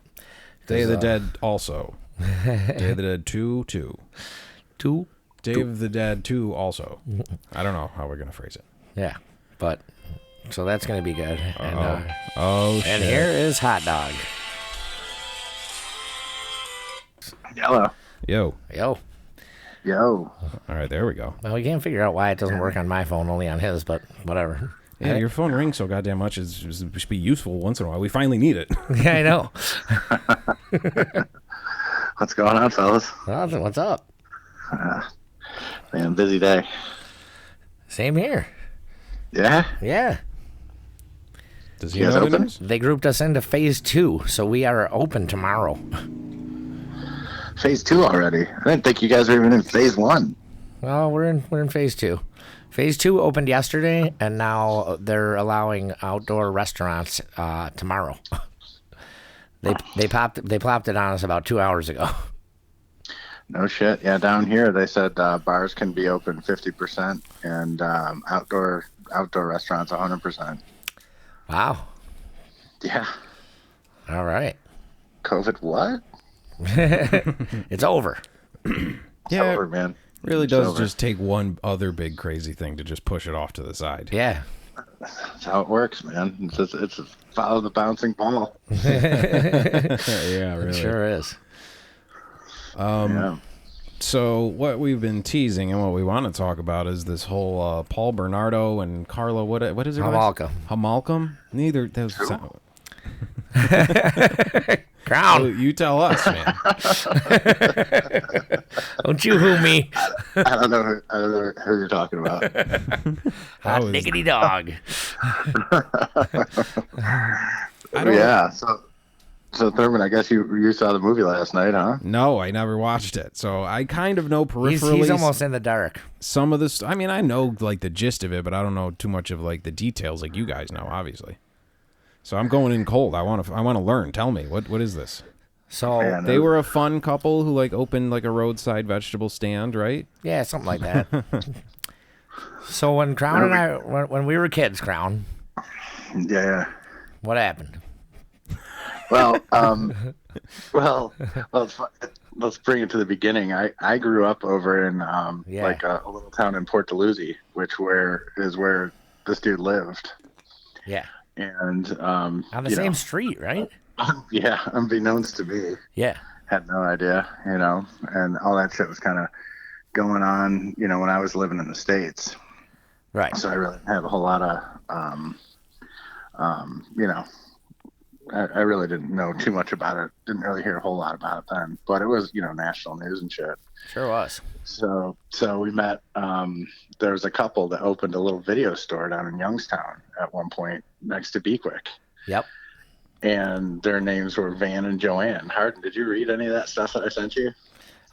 Day of the Dead also. Day of the Dead 2. Day of the Dead 2 also. I don't know how we're going to phrase it. Yeah. But, so that's going to be good. And, shit. And here is Hot Dog. Hello. Yo. Yo. All right, there we go. Well, we can't figure out why it doesn't work on my phone, only on his, but whatever. Yeah, your phone rings so goddamn much. It should be useful once in a while. We finally need it. Yeah, I know. What's going on, fellas? What's up? Man, busy day. Same here. Yeah? Yeah. Does he You guys know the open? news? They grouped us into phase 2, so we are open tomorrow. Phase 2 already. I didn't think you guys were even in phase 1. Well, we're in phase 2. Phase 2 opened yesterday, and now they're allowing outdoor restaurants tomorrow. They plopped it on us about 2 hours ago. No shit. Yeah, down here they said bars can be open 50% and outdoor restaurants 100%. Wow. Yeah. All right. COVID what? It's over. It's Yeah. over, man. Really It's does over. just take one other big crazy thing to just push it off to the side. Yeah. That's how it works, man. It's follow the bouncing ball. Yeah, really. It sure is. Yeah. So what we've been teasing and what we want to talk about is this whole Paul Bernardo and Karla. What is it? Hamalka. Hamalka? Neither. Those Crown. you tell us, man. Don't you who me. I don't know who you're talking about. Hot was- diggity dog. Yeah. So Thurman, I guess you saw the movie last night, huh? No, I never watched it, so I kind of know peripherally. He's almost in the dark. some of this. I mean, I know like the gist of it, but I don't know too much of like the details, like you guys know, obviously. So I'm going in cold. I want to learn. Tell me what is this? So Man. They were a fun couple who like opened like a roadside vegetable stand, right? yeah, something like that. So when Crown and I, when we were kids, Crown, Yeah. what happened? Well, let's bring it to the beginning. I grew up over in like a little town in Port-o-potty, is where this dude lived, Yeah, and on the same street, right? yeah, unbeknownst to me, Yeah, had no idea, and all that shit was kind of going on, when I was living in the States. right. So I really didn't have a whole lot of, I really didn't know too much about it. Didn't really hear a whole lot about it then, but it was, national news and shit. Sure was. So we met. There was a couple that opened a little video store down in Youngstown at one point next to Beekwick, Yep. and their names were Van and Joanne. Harden, did you read any of that stuff that I sent you?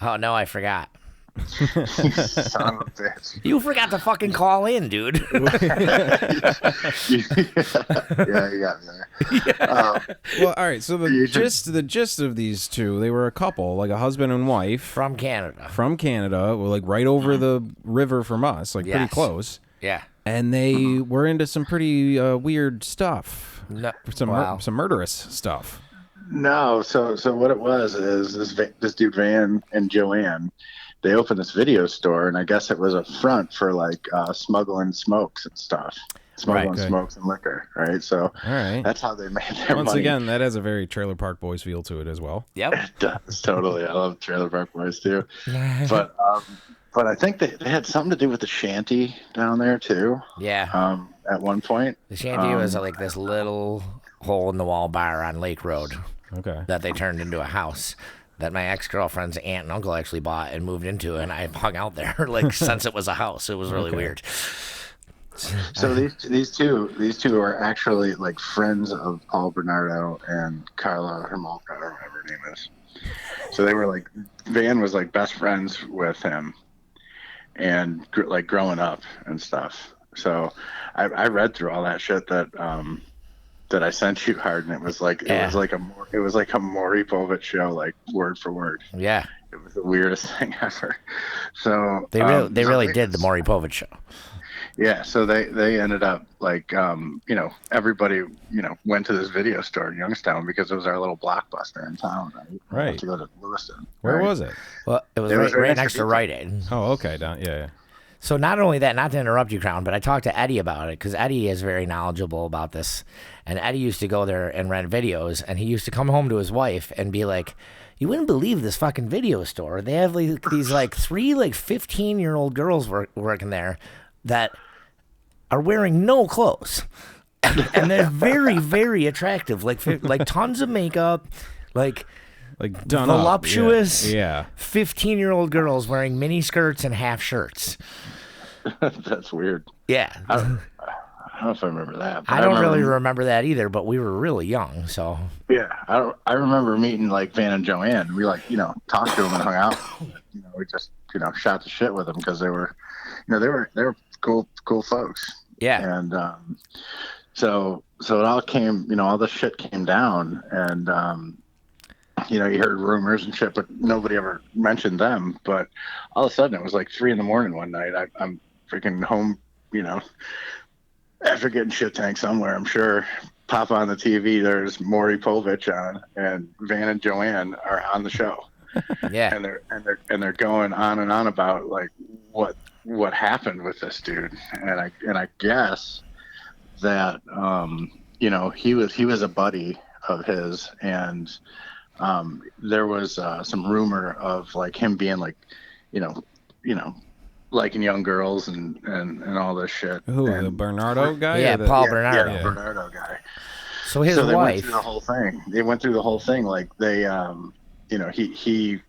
Oh no, I forgot. You son of a bitch. You forgot to fucking call in, dude. Yeah, you got me there. Well, all right. So You should- the gist of these two, they were a couple, like a husband and wife From Canada. from Canada, like right over the river from us, like pretty Yes. close. Yeah. And they were into some pretty weird stuff, No. some Wow. some murderous stuff. No, so what it was is this dude Van and Joanne, they opened this video store, and I guess it was a front for like smuggling smokes and stuff, smuggling okay. smokes and liquor, right? So All right. that's how they made their Once money. again, that has a very Trailer Park Boys feel to it as well. Yep. It does, totally. I love Trailer Park Boys too, but I think they had something to do with the shanty down there too. Yeah. At one point. The shanty was like this little hole in the wall bar on Lake Road Okay. that they turned into a house that my ex-girlfriend's aunt and uncle actually bought and moved into, and I hung out there like since it was a house. It was really weird. So these two are actually like friends of Paul Bernardo and Karla Hamalka, or whatever her name is. So they were like, Van was like best friends with him, and like growing up and stuff. So I read through all that shit that I sent you, Hard, and it was like Yeah. it was like a Maury Povich show, like word for word. Yeah. It was the weirdest thing ever. So They really did the Maury Povich show. Yeah, so they ended up like everybody went to this video store in Youngstown because it was our little blockbuster in town. Right. To go to Lewiston. Where right? was it? Well, it was It was right right next to Rite Aid. Oh, okay. Down. Yeah. So not only that, not to interrupt you, Crown, but I talked to Eddie about it because Eddie is very knowledgeable about this. And Eddie used to go there and rent videos, and he used to come home to his wife and be like, "You wouldn't believe this fucking video store. They have like these like 3 like 15-year-old girls working there that are wearing no clothes, and they're very, very attractive. Like tons of makeup, like Done up. voluptuous Yeah. 15-year-old girls wearing mini skirts and half shirts." That's weird. Yeah. I don't know if I remember that. But I don't really remember, remember that either, but we were really young, so Yeah, I remember meeting like Van and Joanne. We talked to them and hung out. We just shot the shit with them because they were cool folks. yeah. And so it all came, all this shit came down, and you heard rumors and shit, but nobody ever mentioned them. But all of a sudden, it was like 3 a.m. one night. I'm freaking home, after getting shit tanked somewhere, I'm sure, pop on the TV. There's Maury Povich on, and Van and Joanne are on the show. Yeah. And they're going on and on about like what happened with this dude, and I guess that you know, he was a buddy of his, and there was some rumor of like him being like, you know, liking young girls and all this shit. Who, and, the Bernardo guy? Yeah, or the, Paul yeah, Bernardo. yeah, the Bernardo guy. So his they went wife. through the whole thing. They went through the whole thing. Like they, you know, he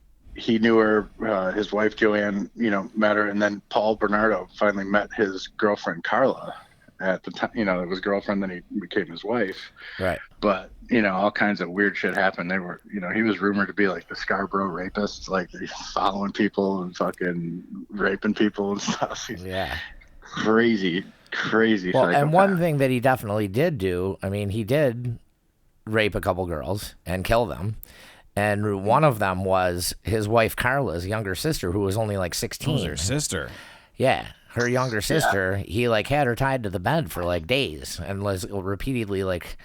knew her. His wife Joanne, you know, met her, and then Paul Bernardo finally met his girlfriend Karla. At the time, you know, it was girlfriend. Then he became his wife. Right. But you know, all kinds of weird shit happened. They were, you know, he was rumored to be like the Scarborough rapist, like he's following people and fucking raping people and stuff. He's crazy. Well, and one thing that he definitely did do, I mean, he did rape a couple girls and kill them. And one of them was his wife Karla's younger sister, who was only like 16. was her sister. Yeah, her younger sister. He like had her tied to the bed for like days and was repeatedly like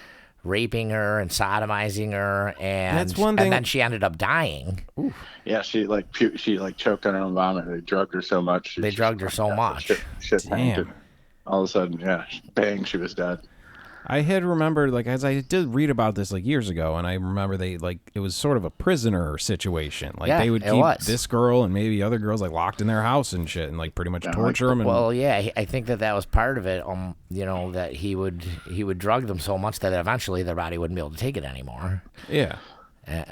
raping her and sodomizing her, and that's one thing. And then she ended up dying. Ooh. Yeah, she choked on her own vomit. They drugged her so much. They drugged her so much. Shit tanked, and all of a sudden, yeah, bang, she was dead. I had remembered, like, as I did read about this like years ago, and I remember they like it was sort of a prisoner situation. Like they would keep this girl and maybe other girls like locked in their house and shit, and like pretty much torture them. Well, yeah, I think that was part of it. You know, that he would drug them so much that eventually their body wouldn't be able to take it anymore. Yeah.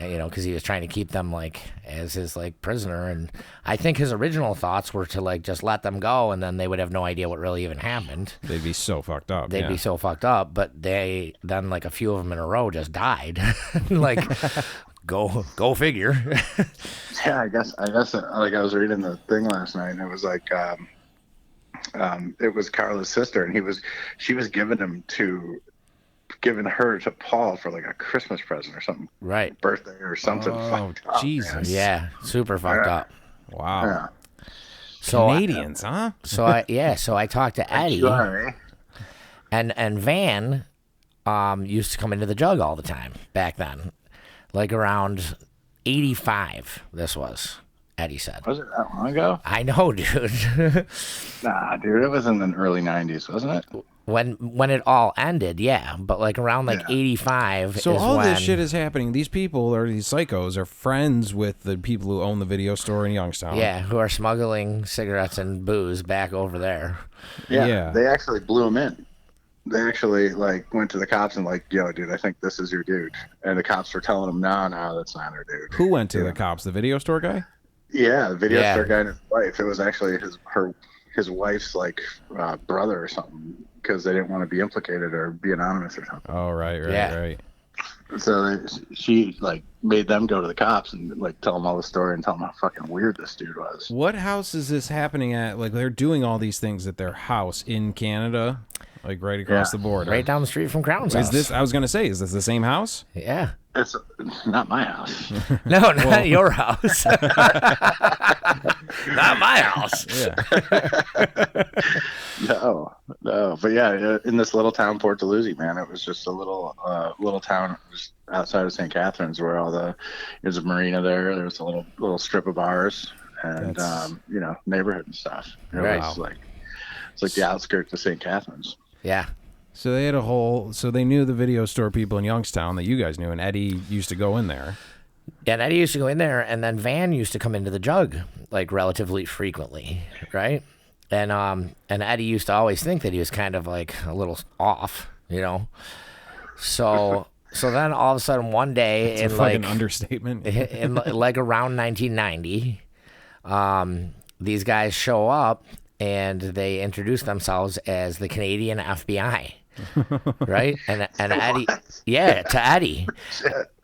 You know, because he was trying to keep them like as his like prisoner, and I think his original thoughts were to like just let them go, and then they would have no idea what really even happened. They'd be so fucked up. They'd be so fucked up, but they then like a few of them in a row just died. Like, go figure. Yeah, I guess like I was reading the thing last night, and it was like it was Karla's sister, and she was giving her to Paul for like a Christmas present or something, right? Birthday or something. Fucked up, Jesus! Man. Yeah, super fucked up. Wow. Yeah. So Canadians, huh? So I talked to Eddie, and Van used to come into the Jug all the time back then, like around 85. This was. Eddie said. Was it that long ago? I know, dude. Nah, dude, it was in the early 90s, wasn't it? When it all ended, yeah, but like around like 85. So is all when, this shit is happening. These people, or these psychos, are friends with the people who own the video store in Youngstown. Yeah, who are smuggling cigarettes and booze back over there. Yeah. They actually blew him in. They actually like went to the cops and like, yo, dude, I think this is your dude. And the cops were telling him, no, that's not our dude. Who went to the cops? The video store guy? Yeah, the video store guy and his wife. It was actually his wife's like brother or something, because they didn't want to be implicated or be anonymous or something. Oh, right. So she like made them go to the cops and like tell them all the story and tell them how fucking weird this dude was. What house is this happening at? Like they're doing all these things at their house in Canada, like right across the border, right down the street from Crown's house. Is this? I was gonna say, is this the same house? Yeah. It's not my house. No, not your house. Not my house. Yeah. No. But yeah, in this little town, Port Dalhousie, man, it was just a little town just outside of St. Catharines, where there's a marina there. There's a little strip of bars and neighborhood and stuff. It was like it's like the outskirts of St. Catharines. Yeah. So they had so they knew the video store people in Youngstown that you guys knew, and Eddie used to go in there. Yeah, and Eddie used to go in there, and then Van used to come into the Jug like relatively frequently, right? And Eddie used to always think that he was kind of like a little off, you know. So then all of a sudden one day, it's like an understatement, in like around 1990, these guys show up and they introduce themselves as the Canadian FBI. Right? And Eddie, to Eddie.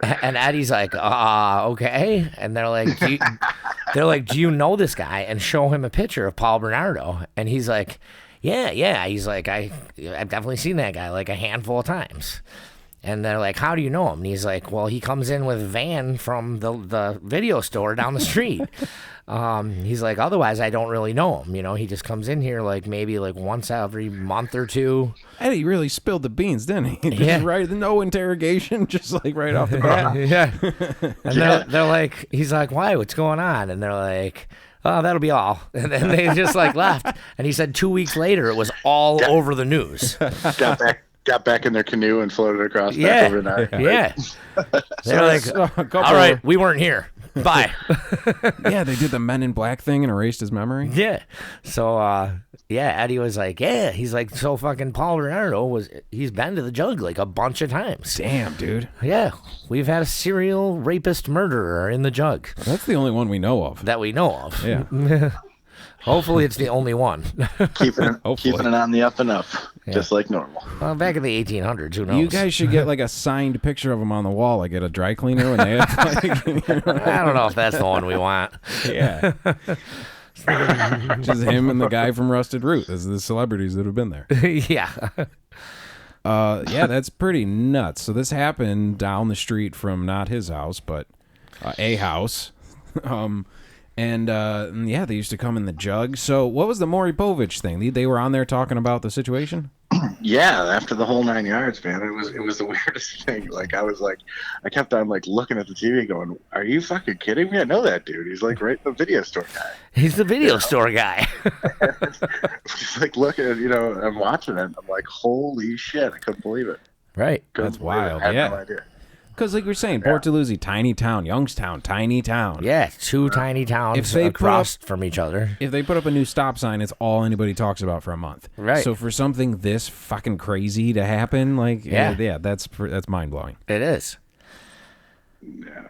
And Eddie's like, okay. And they're like, do you know this guy? And show him a picture of Paul Bernardo. And he's like, yeah. He's like, I've definitely seen that guy like a handful of times. And they're like, how do you know him? And he's like, well, he comes in with Van from the video store down the street. He's like, otherwise, I don't really know him. You know, he just comes in here like maybe like once every month or two. Eddie really spilled the beans, didn't he? Yeah. Right, no interrogation, just like right off the bat. Yeah. And they're like, he's like, why? What's going on? And they're like, oh, that'll be all. And then they just like left. And he said 2 weeks later, it was all over the news. Got back in their canoe and floated across back over the night. Yeah. They're like, all right, we weren't here. Bye. Yeah, they did the Men in Black thing and erased his memory. Yeah. So, yeah, Eddie was like, yeah. He's like, so fucking Paul Bernardo he's been to the Jug like a bunch of times. Damn, dude. Yeah. We've had a serial rapist murderer in the Jug. That's the only one we know of. That we know of. Yeah. Hopefully it's the only one. Keeping it on the up and up, just like normal. Well, back in the 1800s, who knows? You guys should get like a signed picture of him on the wall. Like at a dry cleaner when they have like, I don't know if that's the one we want. Yeah. Just him and the guy from Rusted Root as the celebrities that have been there. Yeah. Yeah, that's pretty nuts. So this happened down the street from not his house, but a house. And yeah, they used to come in the Jug. So what was the Maury Povich thing? They were on there talking about the situation? Yeah, after the whole 9 yards, man, it was the weirdest thing. Like I kept on like looking at the TV, going, "Are you fucking kidding me? I know that dude. He's like right the video store guy. He's the video store guy." Just like looking at, I'm watching it. I'm like, holy shit! I couldn't believe it. Right. That's wild. I had Yeah. no idea. Because like we're saying, Port Dalhousie, tiny town. Youngstown, tiny town. Yeah, two tiny towns If they across from each other. If they put up a new stop sign, it's all anybody talks about for a month. Right. So for something this fucking crazy to happen, like, yeah, that's mind blowing. It is. Yeah,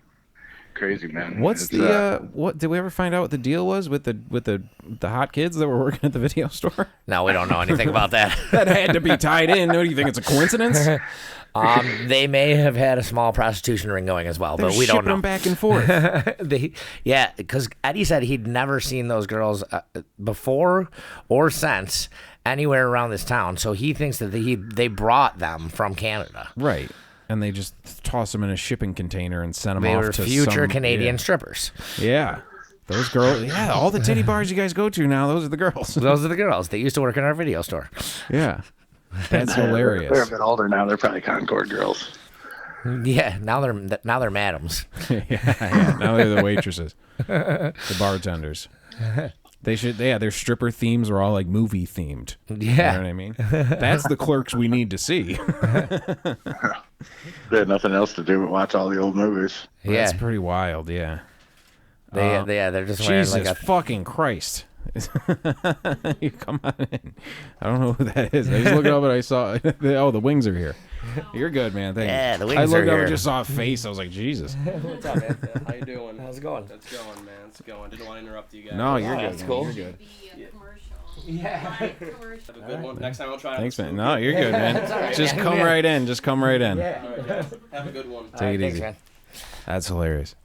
crazy, man. What's what did we ever find out what the deal was with the hot kids that were working at the video store? No, we don't know anything about that. That had to be tied in. What do you think? It's a coincidence? They may have had a small prostitution ring going as well, but we don't know. Them back and forth. Yeah, because Eddie said he'd never seen those girls before or since anywhere around this town, so he thinks that they brought them from Canada. Right. And they just toss them in a shipping container and send them They off were to future Canadian strippers. Yeah. Those girls, yeah, all the titty bars you guys go to now, those are the girls. Those are the girls. They used to work in our video store. Yeah. That's hilarious. They're a bit older now. They're probably Concord girls. Yeah, now they're madams. yeah, now they're the waitresses, the bartenders. They should, their stripper themes are all like movie themed. Yeah, you know what I mean. That's the Clerks we need to see. They had nothing else to do but watch all the old movies. Yeah, that's pretty wild. Yeah, they're just wearing Jesus like a fucking Christ. You come on in. I don't know who that is. I just looked up and I saw. Oh, the wings are here. You're good, man. Thank you. Yeah, the wings I are looked up here. and just saw a face. I was like, Jesus. What's up, man? How you doing? How's it going? It's going, man. It's going. Didn't want to interrupt you guys. No, you're good. That's man. cool. You're good. Yeah. Have a good one. Next time I'll try. Thanks, man. No, you're good, man. Just come right in. Just come right in. All right, guys. Have a good one. Take it Thanks, easy. man. That's hilarious.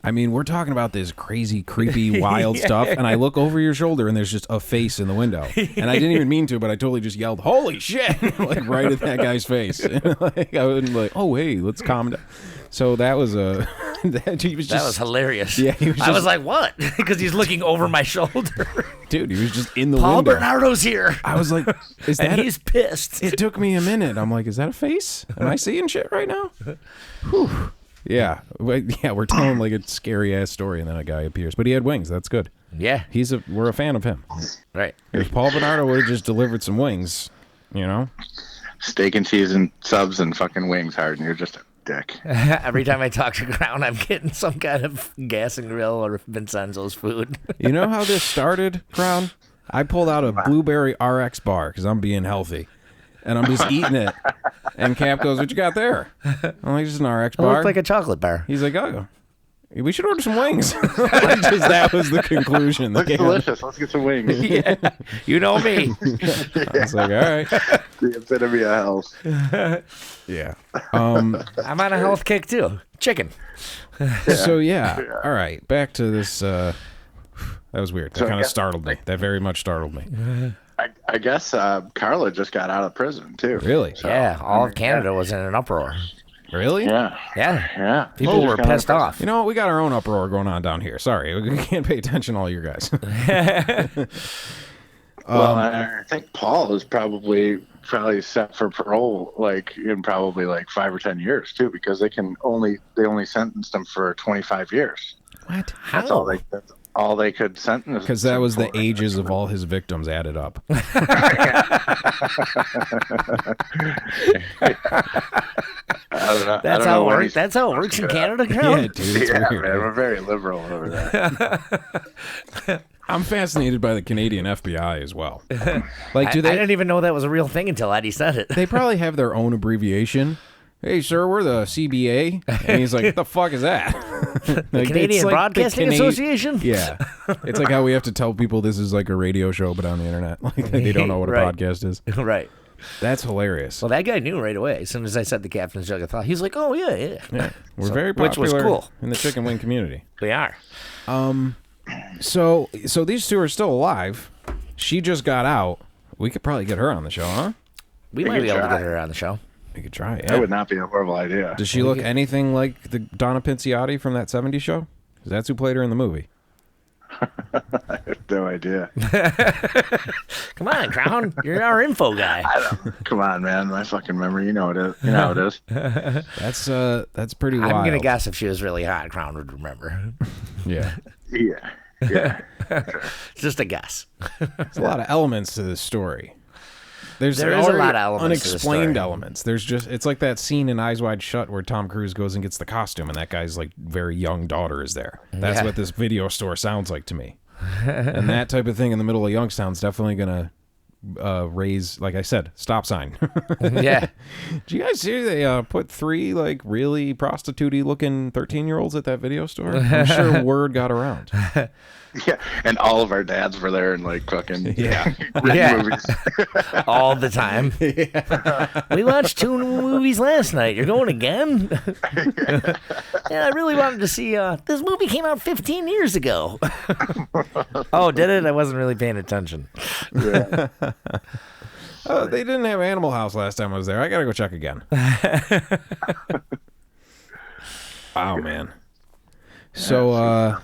I mean, we're talking about this crazy, creepy, wild stuff, and I look over your shoulder, and there's just a face in the window. And I didn't even mean to, but I totally just yelled, "Holy shit!" like right at that guy's face. Like, I was like, "Oh, hey, let's calm down." So that was a that was hilarious. Yeah, I was like, "What?" Because he's looking over my shoulder. dude, he was just in the Paul window. Bernardo's here. I was like, "Is that?" And he's pissed. It took me a minute. I'm like, "Is that a face? Am I seeing shit right now?" Whew. Yeah, we're telling like a scary ass story, and then a guy appears, but he had wings. That's good. Yeah, We're a fan of him. right. If Paul Bernardo would have just delivered some wings, you know. Steak and cheese and subs and fucking wings, hard, and you're just a dick. Every time I talk to Crown, I'm getting some kind of gas and grill or Vincenzo's food. You know how this started, Crown? I pulled out a blueberry RX bar because I'm being healthy, and I'm just eating it. And Cap goes, "What you got there?" I'm like, "Just an RX It bar." looked like a chocolate bar. He's like, "Oh, we should order some wings." Just that was the conclusion. Looks delicious. Let's get some wings. Yeah, you know me. I was like, "All right." The epitome of health. Yeah. I'm on a health kick too. Chicken. So yeah. All right. Back to this. That was weird. That So I kind of guess- startled me. That very much startled me. I guess Karla just got out of prison too. Really? So, Yeah, all of Canada was in an uproar. Really? Yeah. Yeah. Yeah. People She were just got out of pissed prison. off. You know what? We got our own uproar going on down here. Sorry, we can't pay attention to all you guys. Well, I think Paul is probably set for parole, like in probably like 5 or 10 years too, because they only sentenced him for 25 years. What? That's all they could sentence. Because that him was the for. ages of all his victims added up. I don't know. That's how it works. That's how it works in Canada, Crown. Yeah, dude. It's Yeah, weird. man, we're very liberal over there. I'm fascinated by the Canadian FBI as well. Like, do I they? didn't even know that was a real thing until Eddie said it. They probably have their own abbreviation. Hey, sir, we're the CBA. And he's like, what the fuck is that? Like, Canadian it's like Broadcasting Association? Yeah. It's like how we have to tell people this is like a radio show, but on the internet. Like, they don't know what a Right. podcast is. Right. That's hilarious. Well, that guy knew right away. As soon as I said the Captain's Jug of Thought, he's like, oh, yeah. Yeah. We're So- very which popular was cool. in the chicken wing community. We are. So these two are still alive. She just got out. We could probably get her on the show, huh? We might could be able to try. get her on the show. We could try it. That would not be a horrible idea. Does she look anything like the Donna Pinciotti from that 70s show? 'Cause that's who played her in the movie. I have no idea. Come on, Crown. You're our info guy. Come on, man. My fucking memory. You know it is. You know how it is. That's pretty wild. I'm going to guess if she was really hot, Crown would remember. Yeah. Yeah. Yeah. It's just a guess. There's a lot of elements to this story. There is a lot of elements to the unexplained story. elements. It's like that scene in Eyes Wide Shut where Tom Cruise goes and gets the costume and that guy's like very young daughter is there. That's Yeah. what this video store sounds like to me. And that type of thing in the middle of Youngstown's definitely gonna raise, like I said, stop sign. Yeah. Did you guys see they put 3 like really prostitute-y looking 13-year-olds at that video store? I'm sure word got around. Yeah. And all of our dads were there and like fucking Yeah. Yeah. movies. All the time. We watched 2 movies last night. You're going again? Yeah, I really wanted to see. This movie came out 15 years ago. Oh, did it? I wasn't really paying attention. Yeah. Oh, they didn't have Animal House last time I was there. I gotta go check again. Wow, man. So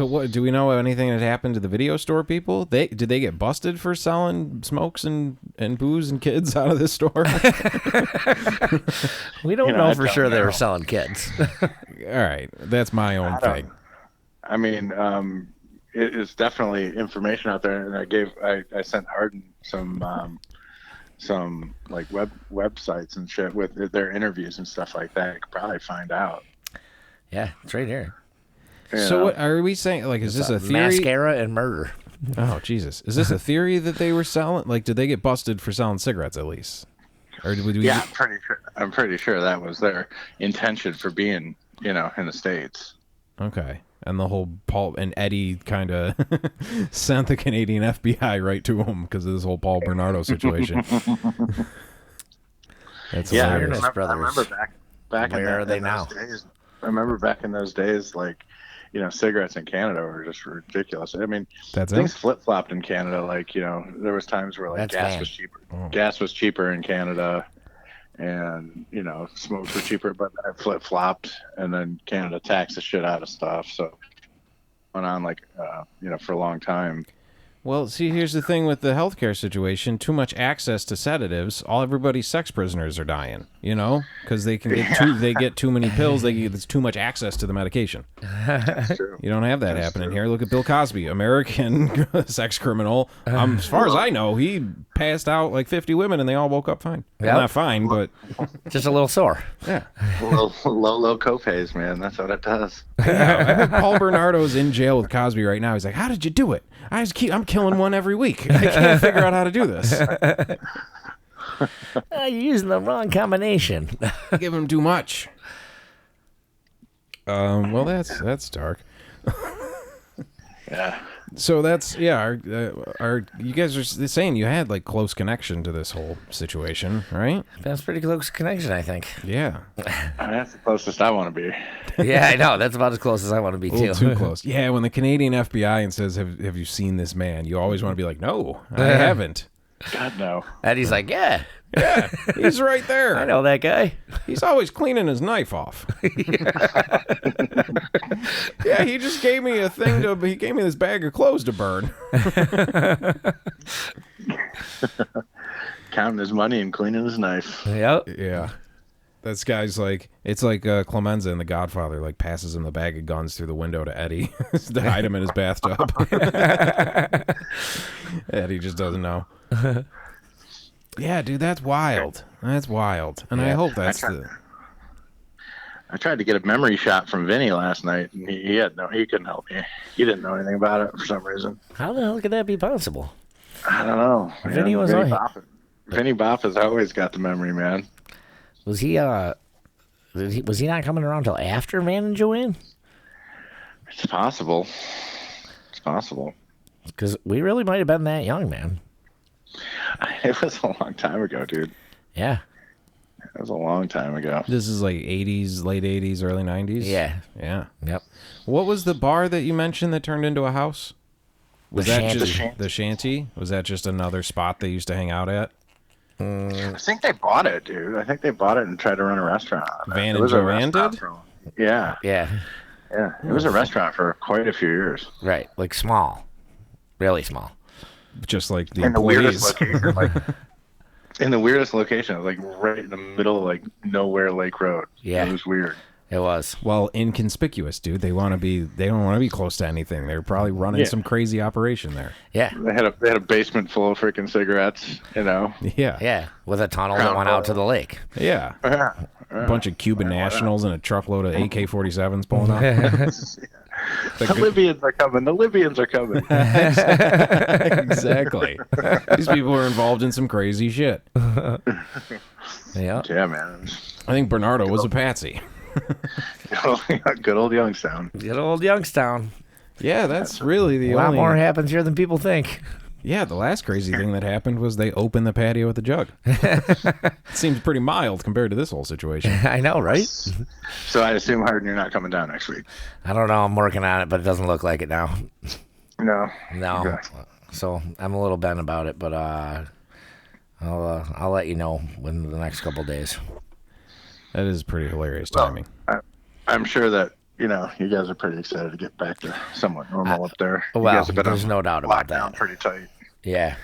what do we know anything that happened to the video store people? Did they get busted for selling smokes and booze and kids out of this store? We don't You know, know I for don't sure they know. were selling kids. All right, that's my own thing. I mean, it is definitely information out there, and I sent Harden some like websites and shit with their interviews and stuff like that. You could probably find out. Yeah, it's right here. you So know? what are we saying? Like, is this a theory? Mascara and murder. Oh Jesus, is this a theory that they were selling? Like, did they get busted for selling cigarettes at least? Or did we? Yeah, I'm pretty sure that was their intention for being, in the States. Okay. And the whole Paul and Eddie kind of sent the Canadian FBI right to him because of this whole Paul Bernardo situation. That's Yeah, I hilarious. Brothers. remember back in Where are they in now? those days, I remember back in those days, like, cigarettes in Canada were just ridiculous. I mean, That's things it. flip flopped in Canada. Like, there was times where like That's gas bad. was cheaper. Oh. Gas was cheaper in Canada, and smokes were cheaper. But then it flip flopped, and then Canada taxed the shit out of stuff. So went on like for a long time. Well, see, here's the thing with the healthcare situation: too much access to sedatives. Everybody's sex prisoners are dying. Because they can get too many pills. There's too much access to the medication. That's true. You don't have that happening here. Look at Bill Cosby, American sex criminal. As far as I know, he passed out like 50 women, and they all woke up fine. Well, Yep. not fine, but Just a little sore. yeah. Low copays, man. That's what it does. Yeah, I bet Paul Bernardo's in jail with Cosby right now. He's like, "How did you do it? I'm killing one every week. I can't figure out how to do this. You're using the wrong combination. I give him too much." Well, that's dark. Yeah. So that's Our you guys are saying you had like close connection to this whole situation, right? That's pretty close connection, I think. Yeah. That's the closest I want to be. Yeah, I know. That's about as close as I want to be, A little too. too close. Yeah, when the Canadian FBI and says, have you seen this man? You always want to be like, no, I haven't. God, no. And he's like, yeah, He's right there. I know that guy. He's always cleaning his knife off. Yeah, he just gave me he gave me this bag of clothes to burn. Counting his money and cleaning his knife. Yep. Yeah. This guy's like, it's like Clemenza in The Godfather, like passes him the bag of guns through the window to Eddie to hide him in his bathtub. Eddie just doesn't know. Yeah, dude, that's wild. That's wild. And I hope that's I tried to get a memory shot from Vinny last night, and he couldn't help me. He didn't know anything about it for some reason. How the hell could that be possible? I don't know. Vinny was Vinny like- Boff. Vinny Boff has always got the memory, man. Was he not coming around till after Van and Joanne? It's possible. It's possible. Because we really might have been that young, man. It was a long time ago, dude. Yeah. It was a long time ago. This is like 80s, late 80s, early 90s? Yeah. Yeah. Yep. What was the bar that you mentioned that turned into a house? Was The that Shanty. just the shanty? Was that just another spot they used to hang out at? I think they bought it, dude. I think they bought it and tried to run a restaurant on it. Van It and was a Joanne restaurant did? Yeah. Yeah. Yeah. It was a restaurant for quite a few years. Right. Like small. Really small. Just like the In the weirdest employees. location, like in the weirdest location, like right in the middle of like nowhere Lake Road. Yeah. It was weird. It was. Well, inconspicuous, dude. They don't want to be close to anything. They're probably running some crazy operation there. Yeah. They had a basement full of freaking cigarettes, you know. Yeah. Yeah. With a tunnel that Crown went out Royal. to the lake. Yeah. A bunch of Cuban nationals and a truckload of AK-47s pulling up. The Libyans are coming. The Libyans are coming. Exactly. These people are involved in some crazy shit. Yeah. Yeah, man. I think Bernardo was a patsy. Good old Youngstown. Good old Youngstown. Yeah, that's really the A lot only... more happens here than people think. Yeah, the last crazy thing that happened was they opened the patio with a jug. Seems pretty mild compared to this whole situation. I know, right? So I assume, Harden, you're not coming down next week. I don't know. I'm working on it, but it doesn't look like it now. No. No. Okay. So I'm a little bent about it, but I'll let you know in the next couple days. That is pretty hilarious timing. I'm sure that, you guys are pretty excited to get back to somewhat normal up there. You Well, guys have been there's on no doubt about lockdown that. pretty tight. Yeah.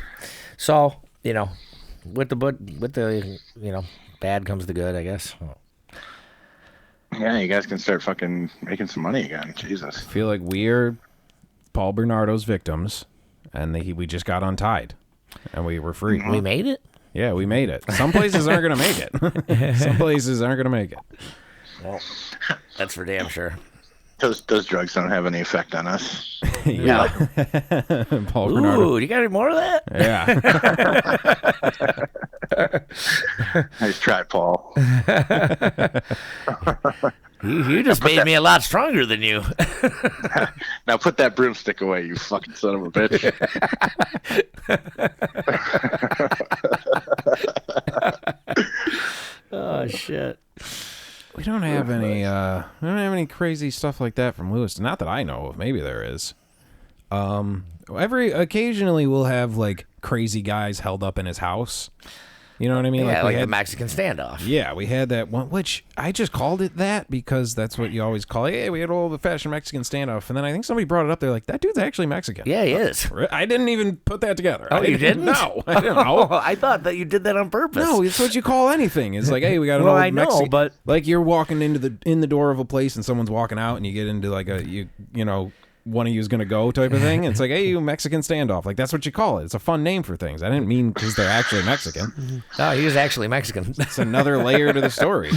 So, with the bad comes the good, I guess. Yeah, you guys can start fucking making some money again. Jesus. I feel like we're Paul Bernardo's victims, and we just got untied, and we were free. We made it? Yeah, we made it. Some places aren't going to make it. Some places aren't going to make it. Well, that's for damn sure. Those drugs don't have any effect on us. Yeah. Paul Bernardo. Ooh, you got any more of that? Yeah. Nice try, Paul. You just made me a lot stronger than you. Now put that broomstick away, you fucking son of a bitch. Oh, shit. We don't have any crazy stuff like that from Lewis. Not that I know of. Maybe there is. Occasionally we'll have like crazy guys held up in his house. You know what I mean? Yeah, we like had, a Mexican standoff. Yeah, we had that one, which I just called it that because that's what you always call it. Hey, we had old-fashioned Mexican standoff. And then I think somebody brought it up. They're like, that dude's actually Mexican. Yeah, he is. I didn't even put that together. Oh, you didn't? No, I didn't know. Oh, I thought that you did that on purpose. No, it's what you call anything. It's like, hey, we got an Well, old I know, Mexican. but- like you're walking into the door of a place and someone's walking out and you get into like one of you is gonna go type of thing. It's like, hey, you Mexican standoff. Like that's what you call it. It's a fun name for things. I didn't mean because they're actually Mexican. No, he was actually Mexican. It's another layer to the story.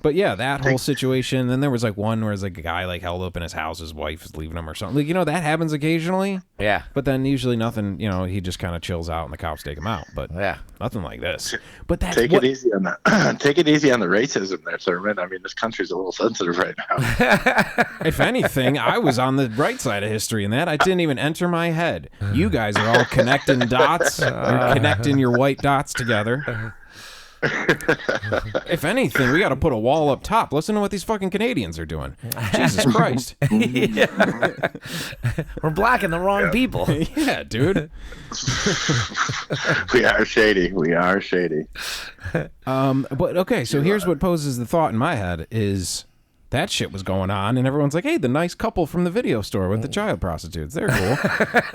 But yeah, that whole situation. Then there was like one where it's like a guy like held up in his house, his wife is leaving him or something. Like that happens occasionally. Yeah. But then usually nothing. He just kind of chills out and the cops take him out. But Yeah. nothing like this. But that's Take what, it easy on that. Take it easy on the racism there, Thurman. I mean, this country's a little sensitive right now. if anything, I was on the right side of history in that. I didn't even enter my head. You guys are all connecting dots. You're connecting your white dots together. If anything, we got to put a wall up top. Listen to what these fucking Canadians are doing. Jesus Christ. We're blocking the wrong people. Yeah, dude. We are shady. We are shady. But okay, so here's what poses the thought in my head is that shit was going on, and everyone's like, hey, the nice couple from the video store with the child prostitutes. They're cool.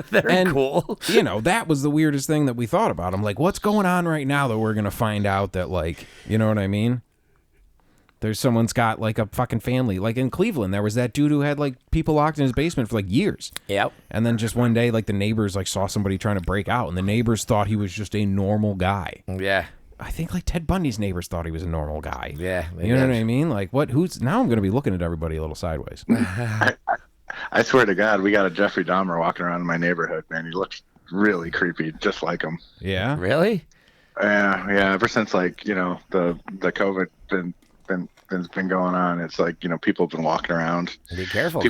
They're cool. You know, that was the weirdest thing that we thought about. I'm like, what's going on right now that we're going to find out that, like, you know what I mean? There's someone's got, like, a fucking family. Like, in Cleveland, there was that dude who had, like, people locked in his basement for, like, years. Yep. And then just one day, like, the neighbors, like, saw somebody trying to break out, and the neighbors thought he was just a normal guy. Yeah. I think like Ted Bundy's neighbors thought he was a normal guy. Yeah, you know what I mean? Like what? Who's now? I'm going to be looking at everybody a little sideways. I swear to God, we got a Jeffrey Dahmer walking around in my neighborhood, man. He looks really creepy, just like him. Yeah. Really? Yeah. Ever since like the COVID been going on, it's like people have been walking around. Be careful,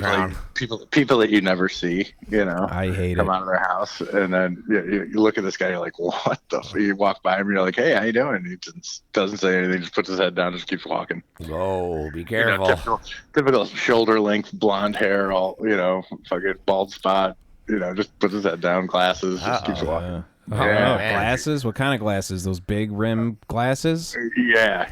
people that you never see. I hate come it. out of their house, and then you look at this guy, you're like, what the? You walk by him, you're like, hey, how you doing? He just doesn't say anything, just puts his head down, just keeps walking. Oh, be careful. Typical shoulder length blonde hair, all fucking bald spot. Just puts his head down, glasses, just keeps walking. Glasses? What kind of glasses? Those big rim glasses? Yeah.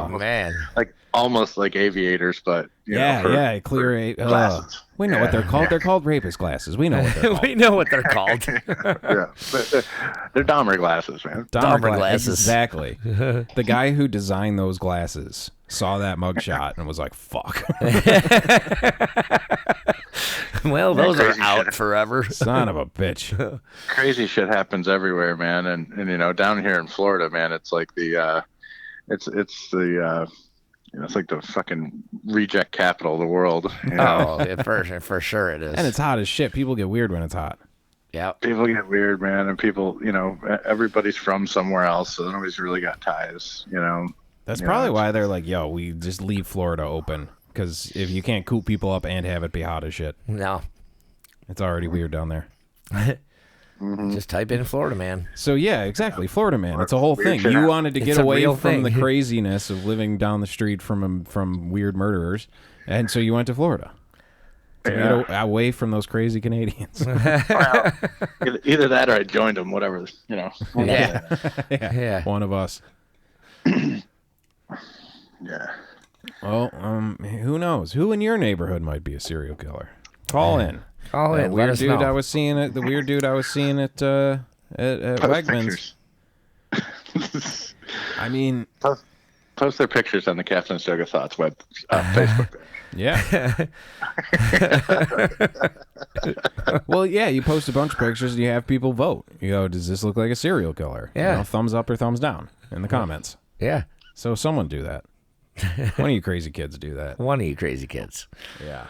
Man. Like almost like aviators, but clear glasses. We know what they're called. Yeah. They're called rapist glasses. We know what they're called. We know what they're called. Yeah, but they're Dahmer glasses, man. Dahmer glasses. Exactly. The guy who designed those glasses saw that mugshot and was like, "Fuck." Well, those are out forever. Son of a bitch. Crazy shit happens everywhere, man, and down here in Florida, man, it's like it's like the fucking reject capital of the world. For sure it is. And it's hot as shit. People get weird when it's hot. Yeah. People get weird, man, and people, everybody's from somewhere else, so nobody's really got ties, That's probably why they're like, yo, we just leave Florida open. Because if you can't coop people up and have it be hot as shit. No. It's already weird down there. Just type in Florida man. So yeah, exactly. Florida man. It's a whole thing. You wanted to get away from the craziness of living down the street from weird murderers. And so you went to Florida. To get away from those crazy Canadians. Well, either that or I joined them, whatever, Yeah. One of us. Yeah. Well, who knows? Who in your neighborhood might be a serial killer? Call in. Call in. Weird dude I was seeing at the weird dude I was seeing at Wegmans. I mean, post their pictures on the Captain's Jug of Thoughts Facebook page. Yeah. Well, yeah, you post a bunch of pictures and you have people vote. You go, does this look like a serial killer? Yeah. Thumbs up or thumbs down in the comments. Yeah. So someone do that. One of you crazy kids do that. One of you crazy kids. Yeah.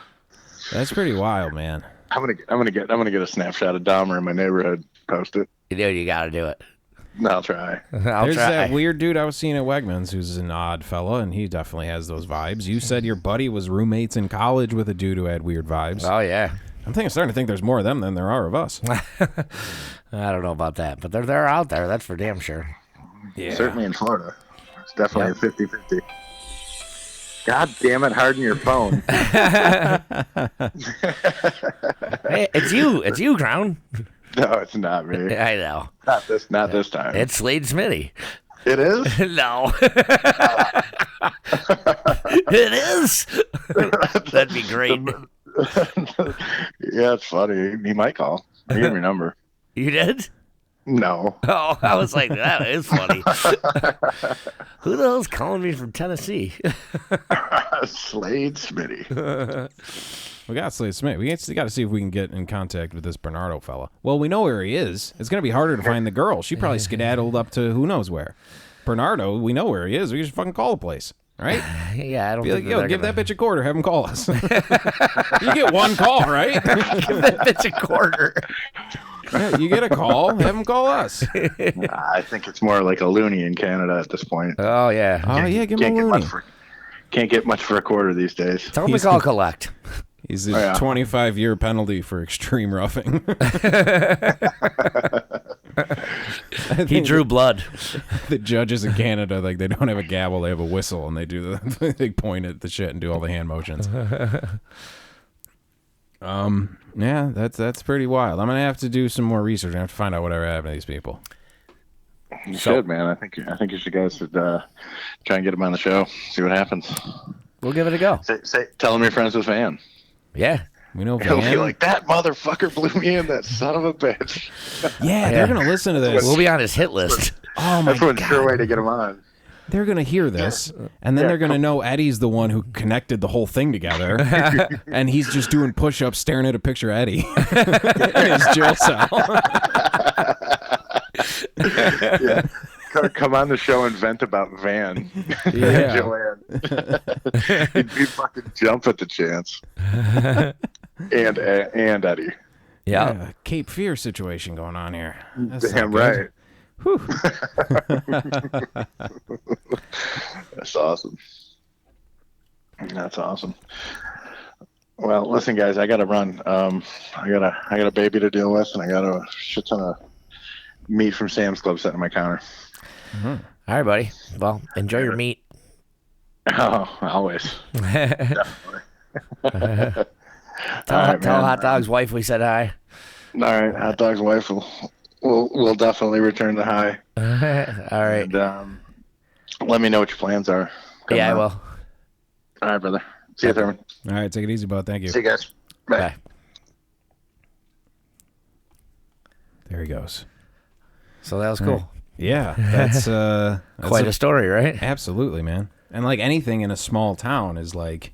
That's pretty wild, man. I'm gonna get a snapshot of Dahmer in my neighborhood. Post it. You gotta do it. I'll try. There's that weird dude I was seeing at Wegmans who's an odd fella, and he definitely has those vibes. You said your buddy was roommates in college with a dude who had weird vibes. Oh, yeah. I'm starting to think there's more of them than there are of us. I don't know about that, but they're out there. That's for damn sure. Yeah. Certainly in Florida. It's definitely a 50-50. God damn it, harden your phone. Hey, it's you. It's you, Crown. No, it's not me. I know. Not this time. It's Slade Smitty. It is? No. It is. That'd be great. Yeah, it's funny. He might call. I gave him your number. You did? No. Oh, I was like, that is funny. Who the hell's calling me from Tennessee? Slade Smitty. We got Slade Smith. We got to see if we can get in contact with this Bernardo fella. Well, we know where he is. It's going to be harder to find the girl. She probably skedaddled up to who knows where. Bernardo, we know where he is. We just fucking call the place. Right? Yeah, I don't be think like, yo, give that bitch a quarter. Have him call us. You get one call, right? Give that bitch a quarter. Yeah, you get a call. Have him call us. I think it's more like a loony in Canada at this point. Oh, yeah. Oh, yeah, give him a loony. Can't get much for a quarter these days. Tell him to call collect. He's a 25-year penalty for extreme roughing. He drew blood. The judges in Canada, like, they don't have a gavel, they have a whistle, and they point at the shit and do all the hand motions. Yeah, that's pretty wild. I'm gonna have to do some more research. I have to find out whatever happened to these people. You should, man. I think you should guys should try and get him on the show. See what happens. We'll give it a go. Tell him you're friends with Van. Yeah. We know He'll Van. be like, that motherfucker blew me in, that son of a bitch. Yeah, they're gonna listen to this. We'll be on his hit list. Oh my That's one god. sure way to get him on. They're going to hear this, and then they're going to know Eddie's the one who connected the whole thing together, and he's just doing push-ups staring at a picture of Eddie in his jail cell. Yeah. Come on the show and vent about Van. Yeah. Joanne. He'd fucking jump at the chance. And Eddie. Yeah. Cape Fear situation going on here. That's Damn not good. right. Whew. That's awesome. That's awesome. Well, listen, guys, I gotta run. I got a baby to deal with, and I got a shit ton of meat from Sam's Club sitting on my counter. Mm-hmm. All right, buddy. Well, enjoy your meat. Oh, always. Definitely. Tell Hot Dog's wife we said hi. All right, Hot Dog's wife will definitely return the hi. All right. And let me know what your plans are. Yeah, I will. All right, brother. See you, Thurman. All right, take it easy, bud. Thank you. See you guys. Bye. Bye. There he goes. So that was cool. Yeah, that's Quite a story, right? Absolutely, man. And like anything in a small town is like,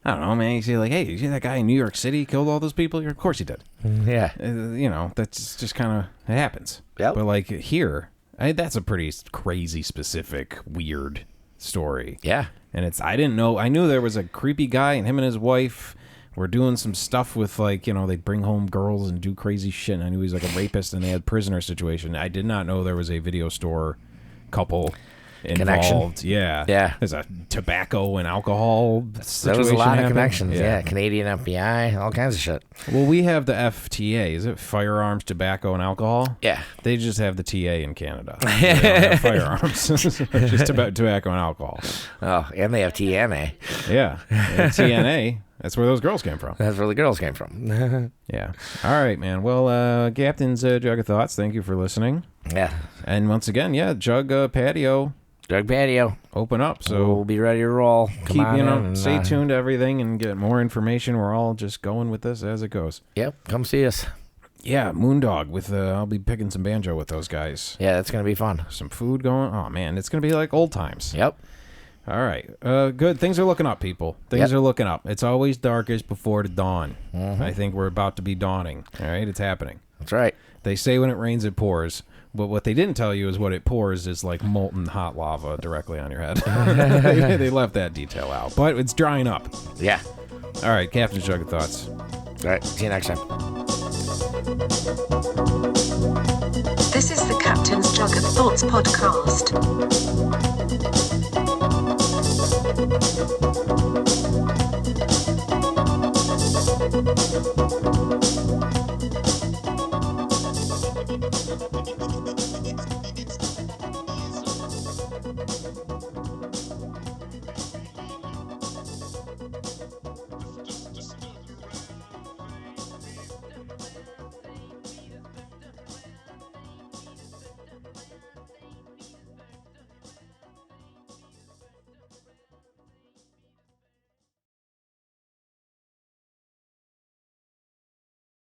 I don't know, man. You see, like, hey, you see that guy in New York City killed all those people? Of course he did. Yeah. You know, that's just kind of, it happens. Yep. But like here, that's a pretty crazy, specific, weird story. Yeah. And I didn't know, I knew there was a creepy guy and him and his wife were doing some stuff with, like, you know, they bring home girls and do crazy shit. And I knew he was like a rapist and they had prisoner situation. I did not know there was a video store couple involved. Connection. Yeah. Yeah. There's a tobacco and alcohol situation. There was a lot of happening. connections. Yeah. Canadian FBI, all kinds of shit. Well, we have the FTA. Is it firearms, tobacco, and alcohol? Yeah. They just have the TA in Canada. They don't have firearms. Just tobacco and alcohol. Oh, and they have TNA. Yeah. And TNA. That's where those girls came from. That's where the girls came from. Yeah. All right, man. Well, Captain's Jug of Thoughts, thank you for listening. Yeah. And once again, yeah, Jug Patio, Jug Patio. open up. So We'll be ready to roll. Come on in stay and, tuned to everything and get more information. We're all just going with this as it goes. Yep. Come see us. Yeah, Moondog with I'll be picking some banjo with those guys. Yeah, that's going to be fun. Some food going. Oh man, it's gonna be like old times. Yep. All right. Good. Things are looking up, people. Things are looking up. It's always darkest before the dawn. Mm-hmm. I think we're about to be dawning. All right. It's happening. That's right. They say when it rains, it pours. But what they didn't tell you is what it pours is like molten hot lava directly on your head. They left that detail out. But it's drying up. Yeah. All right. Captain's Jug of Thoughts. All right. See you next time. This is the Captain's Jug of Thoughts podcast.